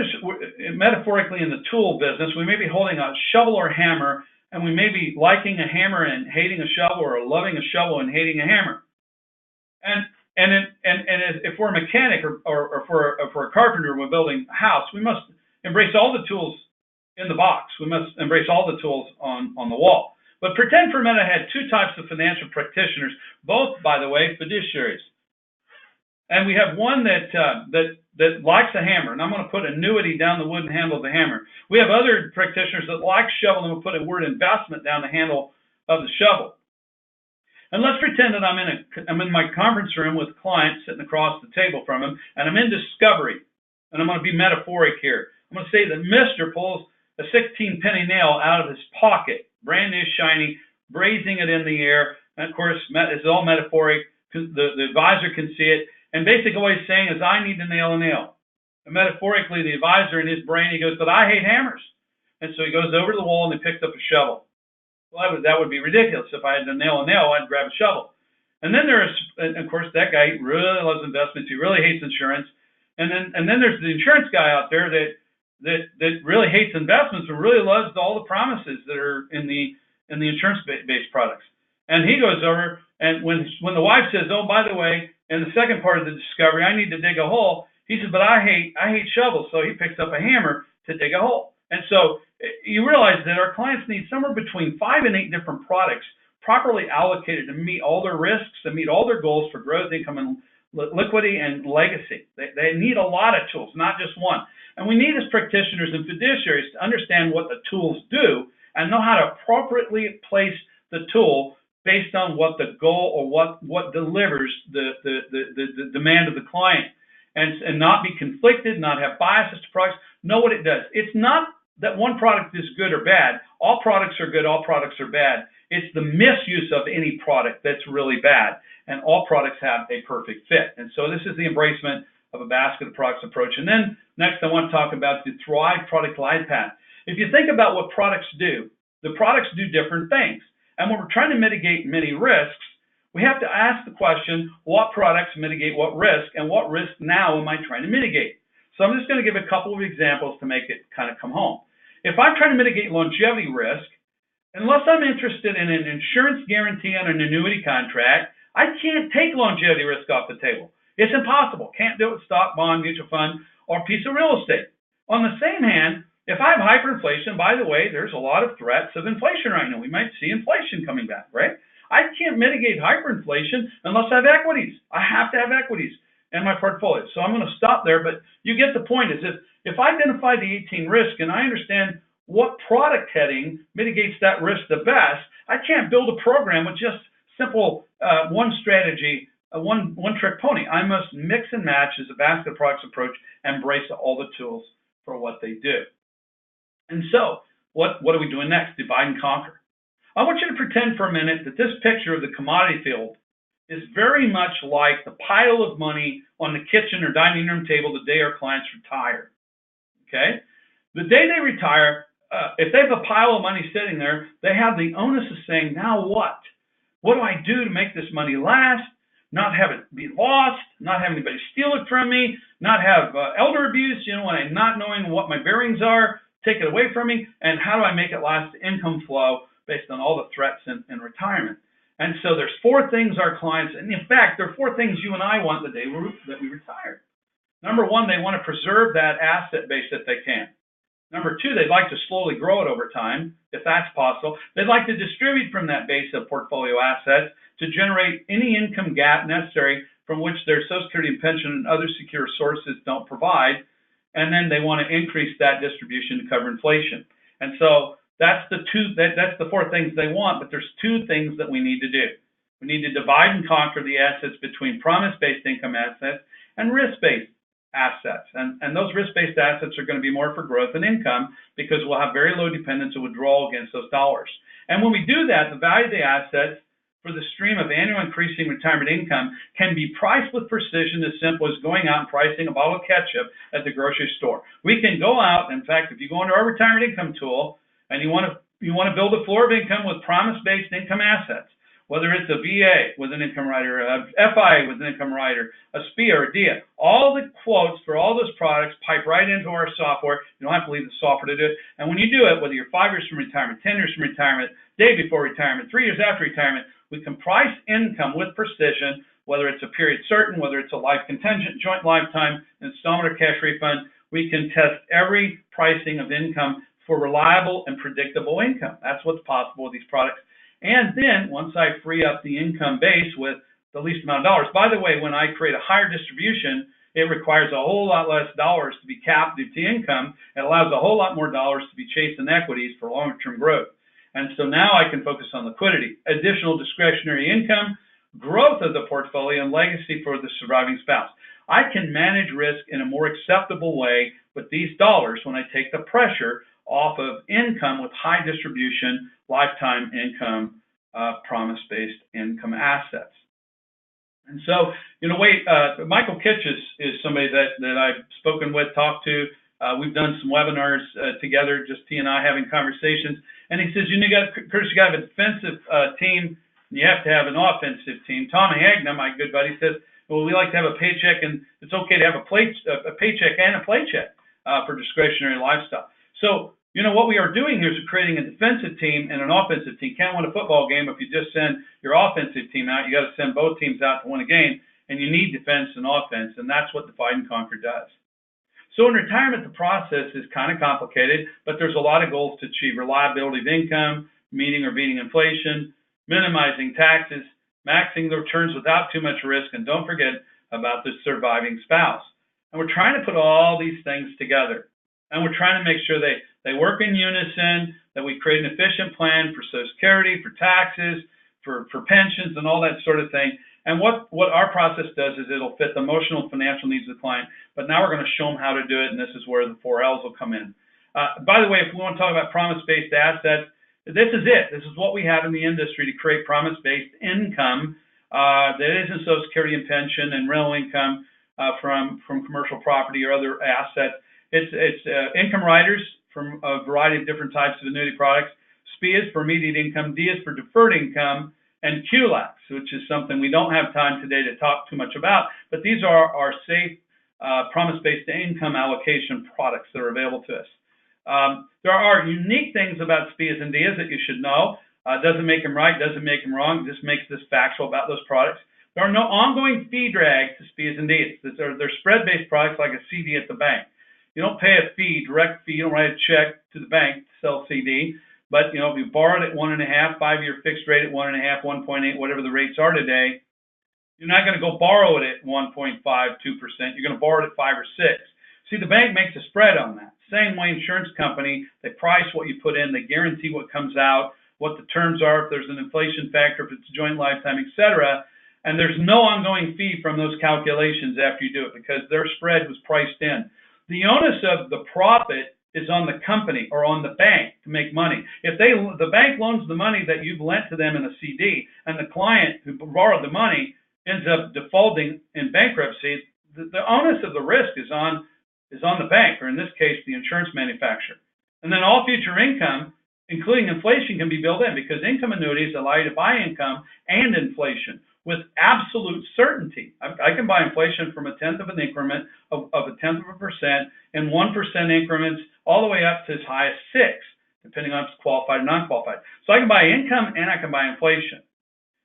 metaphorically in the tool business. We may be holding a shovel or hammer, and we may be liking a hammer and hating a shovel, or loving a shovel and hating a hammer. And if we're a mechanic or for a carpenter, we're building a house, we must embrace all the tools in the box. We must embrace all the tools on the wall. But pretend for a minute I had two types of financial practitioners, both, by the way, fiduciaries. And we have one that likes a hammer, and I'm going to put annuity down the wooden handle of the hammer. We have other practitioners that like shovel, and we'll put a word investment down the handle of the shovel. And let's pretend that I'm in my conference room with a client sitting across the table from him, and I'm in discovery. And I'm going to be metaphoric here. I'm going to say that Mr. pulls a 16-penny nail out of his pocket, brand new, shiny, raising it in the air. And of course, it's all metaphoric. The advisor can see it. And basically what he's saying is, I need to nail a nail. And metaphorically, the advisor in his brain, he goes, but I hate hammers. And so he goes over to the wall and he picks up a shovel. Well, that would be ridiculous. If I had to nail a nail, I'd grab a shovel. And then and of course, that guy really loves investments. He really hates insurance. And then there's the insurance guy out there that really hates investments and really loves all the promises that are in the insurance-based products. And he goes over, and when the wife says, oh, by the way, in the second part of the discovery, I need to dig a hole, he says, but I hate shovels. So he picks up a hammer to dig a hole. And so you realize that our clients need somewhere between 5 and 8 different products properly allocated to meet all their risks, to meet all their goals for growth, income, and liquidity and legacy. They need a lot of tools, not just one. And we need, as practitioners and fiduciaries, to understand what the tools do and know how to appropriately place the tool based on what the goal or what delivers the demand of the client, and not be conflicted, not have biases to products, know what it does. It's not that one product is good or bad. All products are good, all products are bad. It's the misuse of any product that's really bad, and all products have a perfect fit. And so this is the embracement of a basket of products approach. And then next I want to talk about the Thrive product glide path. If you think about what products do, the products do different things. And when we're trying to mitigate many risks, we have to ask the question, what products mitigate what risk, and what risk now am I trying to mitigate? So I'm just going to give a couple of examples to make it kind of come home. If I'm trying to mitigate longevity risk, unless I'm interested in an insurance guarantee on an annuity contract, I can't take longevity risk off the table. It's impossible. Can't do it with stock, bond, mutual fund, or a piece of real estate. On the same hand, if I have hyperinflation, by the way, there's a lot of threats of inflation right now. We might see inflation coming back, right? I can't mitigate hyperinflation unless I have equities. I have to have equities in my portfolio. So I'm going to stop there, but you get the point. Is if I identify the 18 risk and I understand what product heading mitigates that risk the best, I can't build a program with just simple one strategy, one trick pony. I must mix and match as a basket of products approach and embrace all the tools for what they do. And so what are we doing next? Divide and conquer. I want you to pretend for a minute that this picture of the commodity field is very much like the pile of money on the kitchen or dining room table the day our clients retire. Okay? The day they retire, if they have a pile of money sitting there, they have the onus of saying, now what? What do I do to make this money last, not have it be lost, not have anybody steal it from me, not have elder abuse, when I'm not knowing what my bearings are, take it away from me, and how do I make it last income flow based on all the threats in retirement? And so there's 4 things our clients, and in fact, there are 4 things you and I want the day that we retire. Number 1, they want to preserve that asset base if they can. Number two, they'd like to slowly grow it over time, if that's possible. They'd like to distribute from that base of portfolio assets to generate any income gap necessary from which their Social Security and pension and other secure sources don't provide. And then they want to increase that distribution to cover inflation. And so that's the four things they want, but there's two things that we need to do. We need to divide and conquer the assets between promise-based income assets and risk-based assets. And those risk-based assets are going to be more for growth and income because we'll have very low dependence of withdrawal against those dollars. And when we do that, the value of the assets for the stream of annual increasing retirement income can be priced with precision, as simple as going out and pricing a bottle of ketchup at the grocery store. We can go out, in fact, if you go into our retirement income tool and you want to build a floor of income with promise-based income assets, whether it's a VA with an income rider, a FIA with an income rider, a SPIA or a DIA, all the quotes for all those products pipe right into our software. You don't have to leave the software to do it. And when you do it, whether you're 5 years from retirement, 10 years from retirement, day before retirement, 3 years after retirement, we can price income with precision, whether it's a period certain, whether it's a life contingent, joint lifetime, installment or cash refund. We can test every pricing of income for reliable and predictable income. That's what's possible with these products. And then once I free up the income base with the least amount of dollars, by the way, when I create a higher distribution, it requires a whole lot less dollars to be capped due to income. It allows a whole lot more dollars to be chased in equities for longer-term growth. And so now I can focus on liquidity, additional discretionary income, growth of the portfolio, and legacy for the surviving spouse. I can manage risk in a more acceptable way with these dollars when I take the pressure off of income with high distribution, lifetime income, promise-based income assets. And so, Michael Kitch is somebody that I've spoken with, talked to. We've done some webinars together, just he and I having conversations. And he says, Curtis, you got to have a defensive team, and you have to have an offensive team. Tom Hagna, my good buddy, says, well, we like to have a paycheck, and it's okay to have a paycheck and a playcheck for discretionary lifestyle. So, what we are doing here is creating a defensive team and an offensive team. Can't win a football game if you just send your offensive team out. You got to send both teams out to win a game, and you need defense and offense, and that's what Divide and Conquer does. So in retirement, the process is kind of complicated, but there's a lot of goals to achieve: reliability of income, meeting or beating inflation, minimizing taxes, maxing the returns without too much risk, and don't forget about the surviving spouse. And we're trying to put all these things together, and we're trying to make sure they work in unison, that we create an efficient plan for Social Security, for taxes, for pensions, and all that sort of thing. And what our process does is it'll fit the emotional and financial needs of the client, but now we're going to show them how to do it, and this is where the 4 L's will come in. By the way, if we want to talk about promise-based assets, this is it. This is what we have in the industry to create promise-based income that isn't Social Security and pension and rental income from commercial property or other assets. It's income riders from a variety of different types of annuity products, SPIAs for immediate income, DIAs for deferred income, and QLACs, which is something we don't have time today to talk too much about, but these are our safe promise-based income allocation products that are available to us. There are unique things about SPIAs and DIAs that you should know. Doesn't make them right, doesn't make them wrong, just makes this factual about those products. There are no ongoing fee drags to SPIAs and DIAs. They're spread-based products like a CD at the bank. You don't pay a fee, direct fee, you don't write a check to the bank to sell CD. But, if you borrowed at 1.5, 5-year fixed rate at 1.5, 1.8, whatever the rates are today, you're not going to go borrow it at 1.5, 2%. You're going to borrow it at 5 or 6. See, the bank makes a spread on that. Same way insurance company, they price what you put in, they guarantee what comes out, what the terms are, if there's an inflation factor, if it's a joint lifetime, etc. And there's no ongoing fee from those calculations after you do it because their spread was priced in. The onus of the profit is on the company or on the bank to make money. If the bank loans the money that you've lent to them in a CD, and the client who borrowed the money ends up defaulting in bankruptcy, the onus of the risk is on the bank, or in this case, the insurance manufacturer. And then all future income, including inflation, can be built in because income annuities allow you to buy income and inflation with absolute certainty. I can buy inflation from 1/10 of an increment of 1/10 of a percent in 1% increments all the way up to as high as 6, depending on if it's qualified or non-qualified. So I can buy income and I can buy inflation.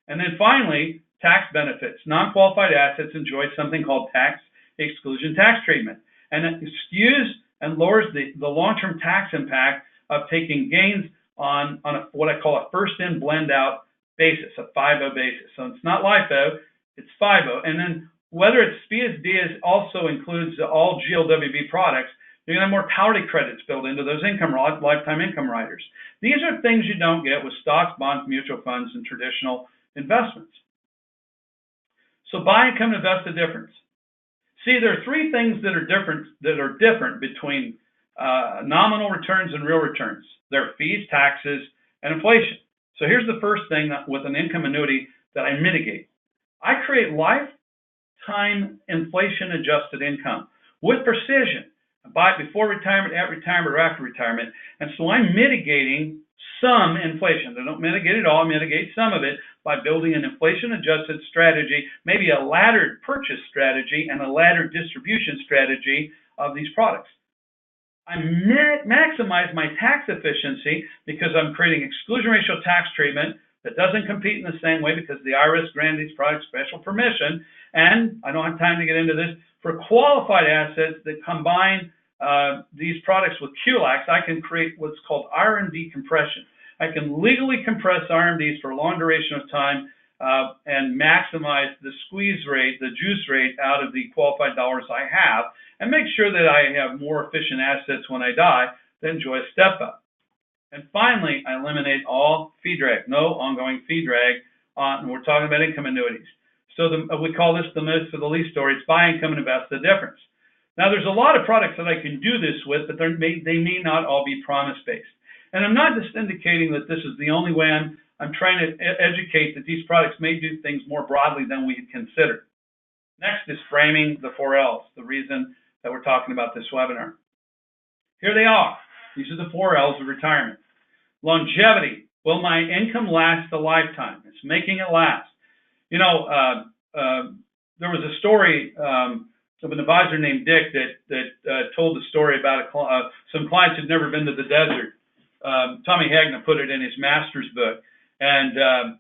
And then finally, tax benefits. Non-qualified assets enjoy something called tax exclusion tax treatment. And it skews and lowers the long-term tax impact of taking gains on what I call a first-in blend-out basis, a FIFO basis. So it's not LIFO, it's FIFO. And then whether it's SPIAs, DIAs also includes all GLWB products, you're going to have mortality credits built into those lifetime income riders. These are things you don't get with stocks, bonds, mutual funds, and traditional investments. So buy, income, and invest, the difference. See, there are three things that are different between nominal returns and real returns. They're fees, taxes, and inflation. So here's the first thing with an income annuity that I mitigate. I create lifetime inflation-adjusted income with precision. I buy it before retirement, at retirement, or after retirement. And so I'm mitigating some inflation. I don't mitigate it all, I mitigate some of it by building an inflation-adjusted strategy, maybe a laddered purchase strategy and a laddered distribution strategy of these products. I maximize my tax efficiency because I'm creating exclusion ratio tax treatment that doesn't compete in the same way because the IRS granted these products special permission. And I don't have time to get into this. For qualified assets that combine these products with QLACs, I can create what's called RMD compression. I can legally compress RMDs for a long duration of time and maximize the squeeze rate, the juice rate out of the qualified dollars I have, and make sure that I have more efficient assets when I die that enjoy a step up. And finally, I eliminate all fee drag, no ongoing fee drag and we're talking about income annuities. So we call this the most for the least story. It's buy, income, and invest, the difference. Now, there's a lot of products that I can do this with, but they may not all be promise-based. And I'm not just indicating that this is the only way. I'm trying to educate that these products may do things more broadly than we had considered. Next is framing the 4 Ls, the reason that we're talking about this webinar. Here they are. These are the 4 Ls of retirement. Longevity. Will my income last a lifetime? It's making it last. You know, there was a story of an advisor named Dick that told the story about some clients who'd never been to the desert. Tommy Hagner put it in his master's book. And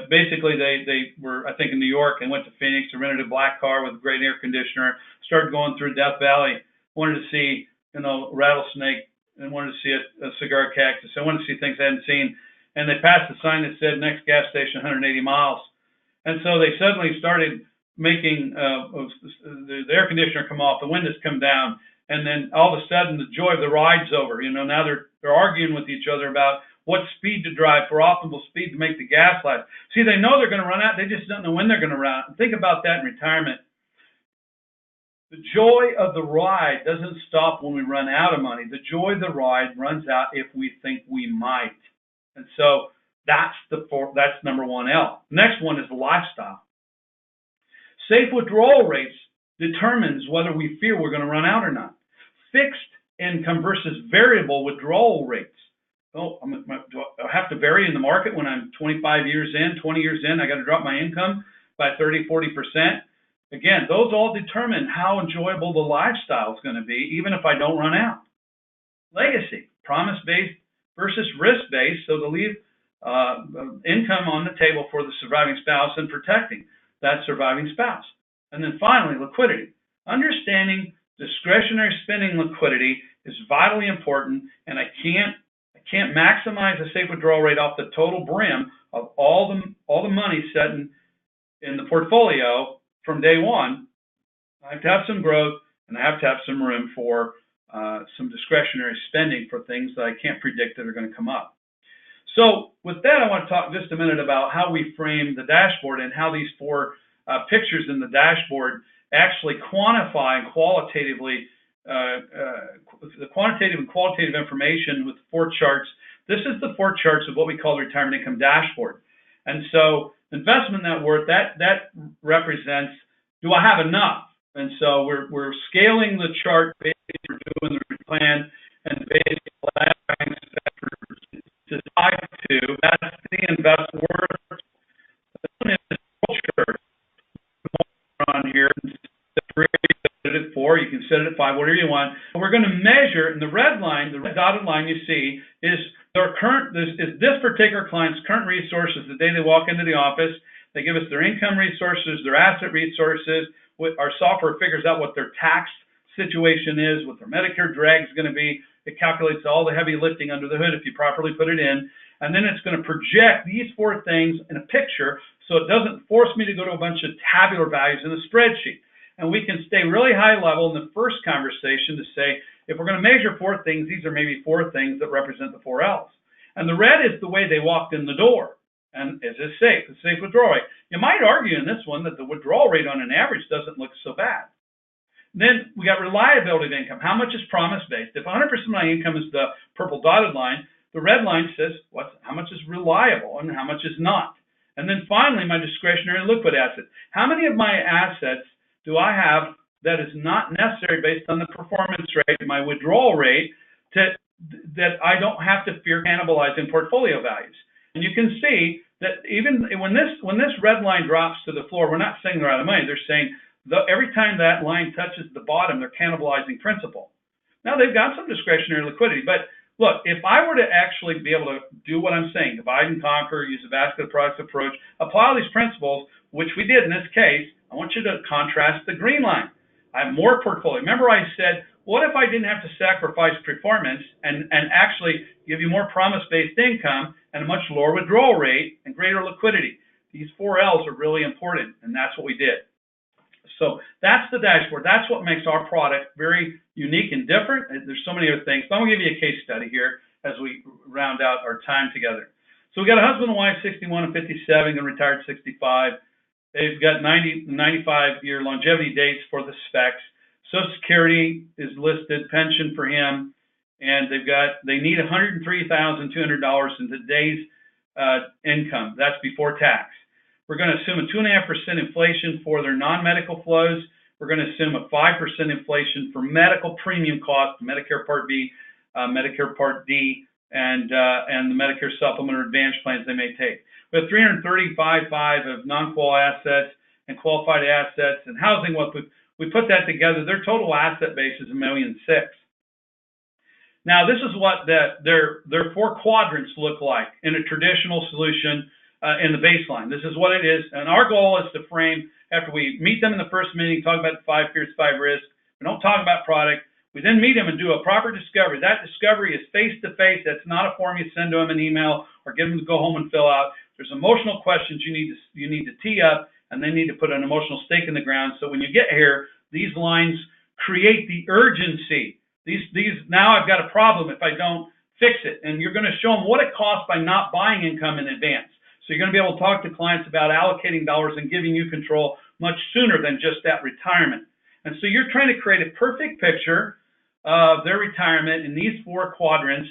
basically, they were, I think, in New York and went to Phoenix and rented a black car with a great air conditioner, started going through Death Valley, wanted to see, rattlesnake, and wanted to see a cigar cactus. I wanted to see things I hadn't seen. And they passed a sign that said, next gas station, 180 miles. And so they suddenly started making the air conditioner come off, the windows come down, and then all of a sudden the joy of the ride's over. Now they're arguing with each other about what speed to drive for optimal speed to make the gas last. See, they know they're going to run out. They just don't know when they're going to run out. Think about that in retirement. The joy of the ride doesn't stop when we run out of money. The joy of the ride runs out if we think we might. And so that's number 1L. Next one is lifestyle. Safe withdrawal rates determines whether we fear we're going to run out or not. Fixed income versus variable withdrawal rates. Do I have to vary in the market when I'm 25 years in, 20 years in? I got to drop my income by 30, 40%. Again, those all determine how enjoyable the lifestyle is going to be, even if I don't run out. Legacy, promise-based versus risk-based, so to leave income on the table for the surviving spouse and protecting that surviving spouse. And then finally, liquidity. Understanding discretionary spending liquidity is vitally important, and I can't maximize a safe withdrawal rate off the total brim of all the money set in the portfolio from day one. I have to have some growth, and I have to have some room for some discretionary spending for things that I can't predict that are going to come up. So with that, I want to talk just a minute about how we frame the dashboard and how these 4 pictures in the dashboard actually quantify and qualitatively the quantitative and qualitative information with 4 charts. This is the 4 charts of what we call the retirement income dashboard. And so investment net worth, that represents, do I have enough? And so we're scaling the chart based on doing the plan and based on to type 2. That's the invest worth. The chart on here. Set it at 4. You can set it at 5, whatever you want. And we're going to measure, in the red line, the red dotted line you see is this particular client's current resources the day they walk into the office. They give us their income resources, their asset resources. Our software figures out what their tax situation is, what their Medicare drag is going to be. It calculates all the heavy lifting under the hood if you properly put it in. And then it's going to project these 4 things in a picture so it doesn't force me to go to a bunch of tabular values in a spreadsheet. And we can stay really high level in the first conversation to say, if we're going to measure 4 things, these are maybe 4 things that represent the 4 L's. And the red is the way they walked in the door. And is it safe? It's safe withdrawal rate. You might argue in this one that the withdrawal rate on an average doesn't look so bad. Then we got reliability of income. How much is promise-based? If 100% of my income is the purple dotted line, the red line says how much is reliable and how much is not. And then finally, my discretionary liquid assets. How many of my assets do I have that is not necessary based on the performance rate, my withdrawal rate, that I don't have to fear cannibalizing portfolio values? And you can see that even when this red line drops to the floor, we're not saying they're out of money. They're saying every time that line touches the bottom, they're cannibalizing principal. Now, they've got some discretionary liquidity, but look, if I were to actually be able to do what I'm saying, divide and conquer, use a basket of products approach, apply all these principles, which we did in this case, I want you to contrast the green line. I have more portfolio. Remember I said, what if I didn't have to sacrifice performance and actually give you more promise-based income and a much lower withdrawal rate and greater liquidity? These 4 L's are really important, and that's what we did. So that's the dashboard. That's what makes our product very unique and different. There's so many other things. So I'm going to give you a case study here as we round out our time together. So we got a husband and wife, 61 and 57, going to retire at 65. They've got 95-year longevity dates for the specs. Social Security is listed, pension for him, and they need $103,200 in today's income. That's before tax. We're going to assume a 2.5% inflation for their non-medical flows. We're going to assume a 5% inflation for medical premium costs, Medicare Part B, Medicare Part D, and the Medicare Supplement or Advantage plans they may take. We have 335.5 of non-qual assets and qualified assets and housing. What we put that together, their total asset base is $1.6 million. Now, this is what their 4 quadrants look like in a traditional solution in the baseline. This is what it is. And our goal is to frame, after we meet them in the first meeting, talk about the 5 fears, 5 risks. We don't talk about product. We then meet them and do a proper discovery. That discovery is face-to-face. That's not a form you send to them an email or get them to go home and fill out. There's emotional questions you need to tee up, and they need to put an emotional stake in the ground. So when you get here, these lines create the urgency. Now I've got a problem if I don't fix it. And you're going to show them what it costs by not buying income in advance. So you're going to be able to talk to clients about allocating dollars and giving you control much sooner than just that retirement. And so you're trying to create a perfect picture of their retirement in these 4 quadrants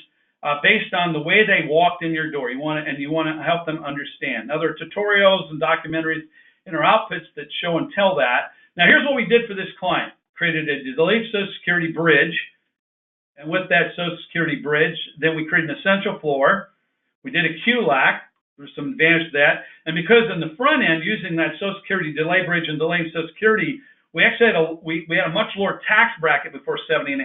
based on the way they walked in your door. You want to help them understand. Now, there are tutorials and documentaries in our outputs that show and tell that. Now, here's what we did for this client. Created a delayed Social Security bridge. And with that Social Security bridge, then we created an essential floor. We did a QLAC. There's some advantage to that. And because in the front end, using that Social Security delay bridge and delaying Social Security, we actually had a much lower tax bracket before 70.5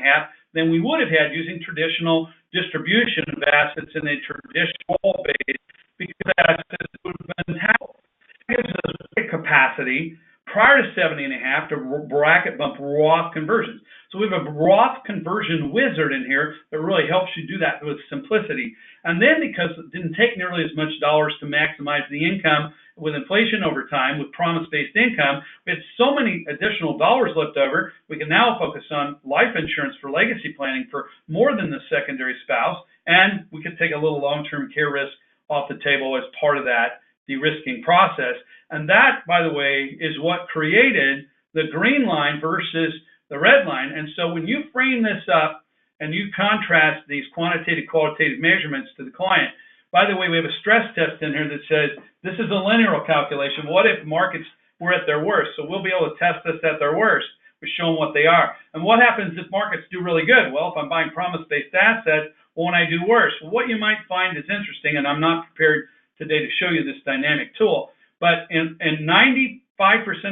than we would have had using traditional distribution of assets in a traditional base, because assets would have been taxable. It gives us capacity prior to 70.5 to bracket bump Roth conversions. So we have a Roth conversion wizard in here that really helps you do that with simplicity. And then because it didn't take nearly as much dollars to maximize the income with inflation over time, with promise-based income, we had so many additional dollars left over, we can now focus on life insurance for legacy planning for more than the secondary spouse, and we could take a little long-term care risk off the table as part of that de-risking process. And that, by the way, is what created the green line versus the red line. And so when you frame this up and you contrast these quantitative, qualitative measurements to the client, by the way, we have a stress test in here that says this is a linear calculation. What if markets were at their worst? So we'll be able to test this at their worst. We show them what they are. And what happens if markets do really good? Well, if I'm buying promise-based assets, won't I do worse? Well, what you might find is interesting, and I'm not prepared today to show you this dynamic tool, but in 95%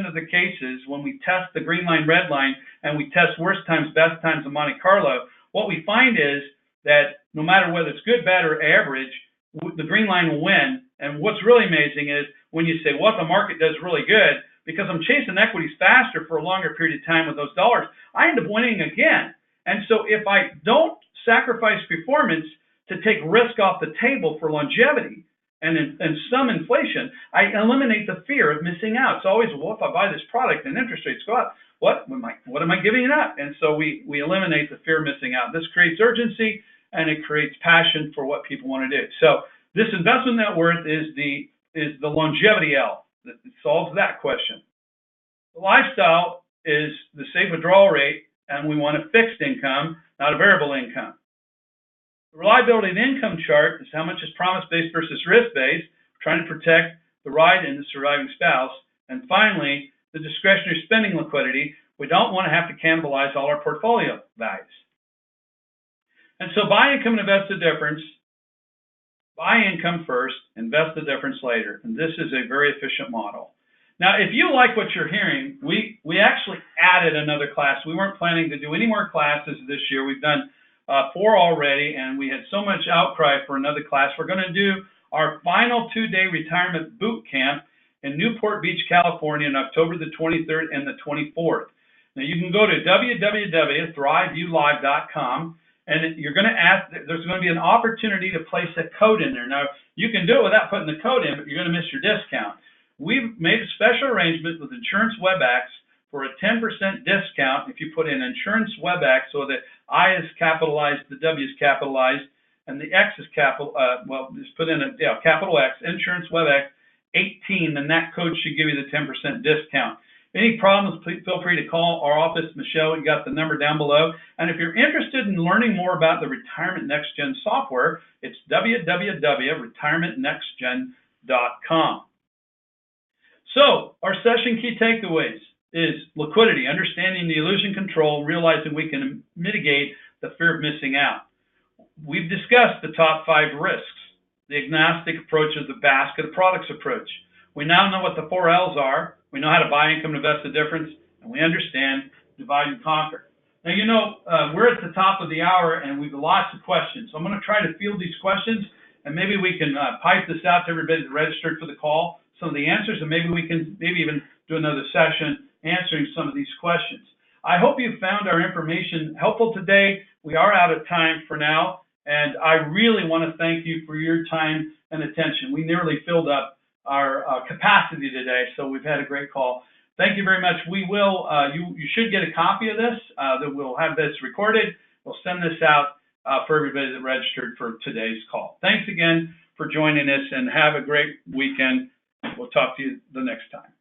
of the cases, when we test the green line, red line, and we test worst times, best times in Monte Carlo, what we find is that no matter whether it's good, bad, or average, the green line will win. And what's really amazing is when you say, well, the market does really good, because I'm chasing equities faster for a longer period of time with those dollars, I end up winning again. And so if I don't sacrifice performance to take risk off the table for longevity and some inflation, I eliminate the fear of missing out. It's always, well, if I buy this product and interest rates go up, what am I giving up? And so we eliminate the fear of missing out. This creates urgency and it creates passion for what people want to do. So this investment net worth is the longevity L. It solves that question. The lifestyle is the safe withdrawal rate, and we want a fixed income, not a variable income. The reliability and income chart is how much is promise-based versus risk-based, trying to protect the ride and the surviving spouse. And finally, the discretionary spending liquidity. We don't want to have to cannibalize all our portfolio values. And so buy income and invest the difference. Buy income first, invest the difference later. And this is a very efficient model. Now, if you like what you're hearing, we actually added another class. We weren't planning to do any more classes this year. We've done 4 already, and we had so much outcry for another class. We're going to do our final 2-day retirement boot camp in Newport Beach, California, on October the 23rd and the 24th. Now, you can go to www.thriveulive.com, and you're going to ask, there's going to be an opportunity to place a code in there. Now, you can do it without putting the code in, but you're going to miss your discount. We've made a special arrangement with Insurance WebEx for a 10% discount if you put in Insurance WebEx, so the I is capitalized, the W is capitalized, and the X is capital, just put in capital X, Insurance WebEx 18, and that code should give you the 10% discount. Any problems, please feel free to call our office. Michelle, you got the number down below. And if you're interested in learning more about the Retirement Next Gen software, it's www.retirementnextgen.com. So our session key takeaways is liquidity, understanding the illusion control, realizing we can mitigate the fear of missing out. We've discussed the top 5 risks, the agnostic approach of the basket of products approach. We now know what the 4 L's are. We know how to buy income, invest the difference, and we understand divide and conquer. Now, you know, we're at the top of the hour, and we've lots of questions. So I'm going to try to field these questions, and maybe we can pipe this out to everybody that registered for the call, some of the answers, and maybe we can even do another session answering some of these questions. I hope you found our information helpful today. We are out of time for now, and I really want to thank you for your time and attention. We nearly filled up our capacity today, so we've had a great call. Thank you very much. We will, you should get a copy of this, that we'll have this recorded. We'll send this out for everybody that registered for today's call. Thanks again for joining us, and have a great weekend. We'll talk to you the next time.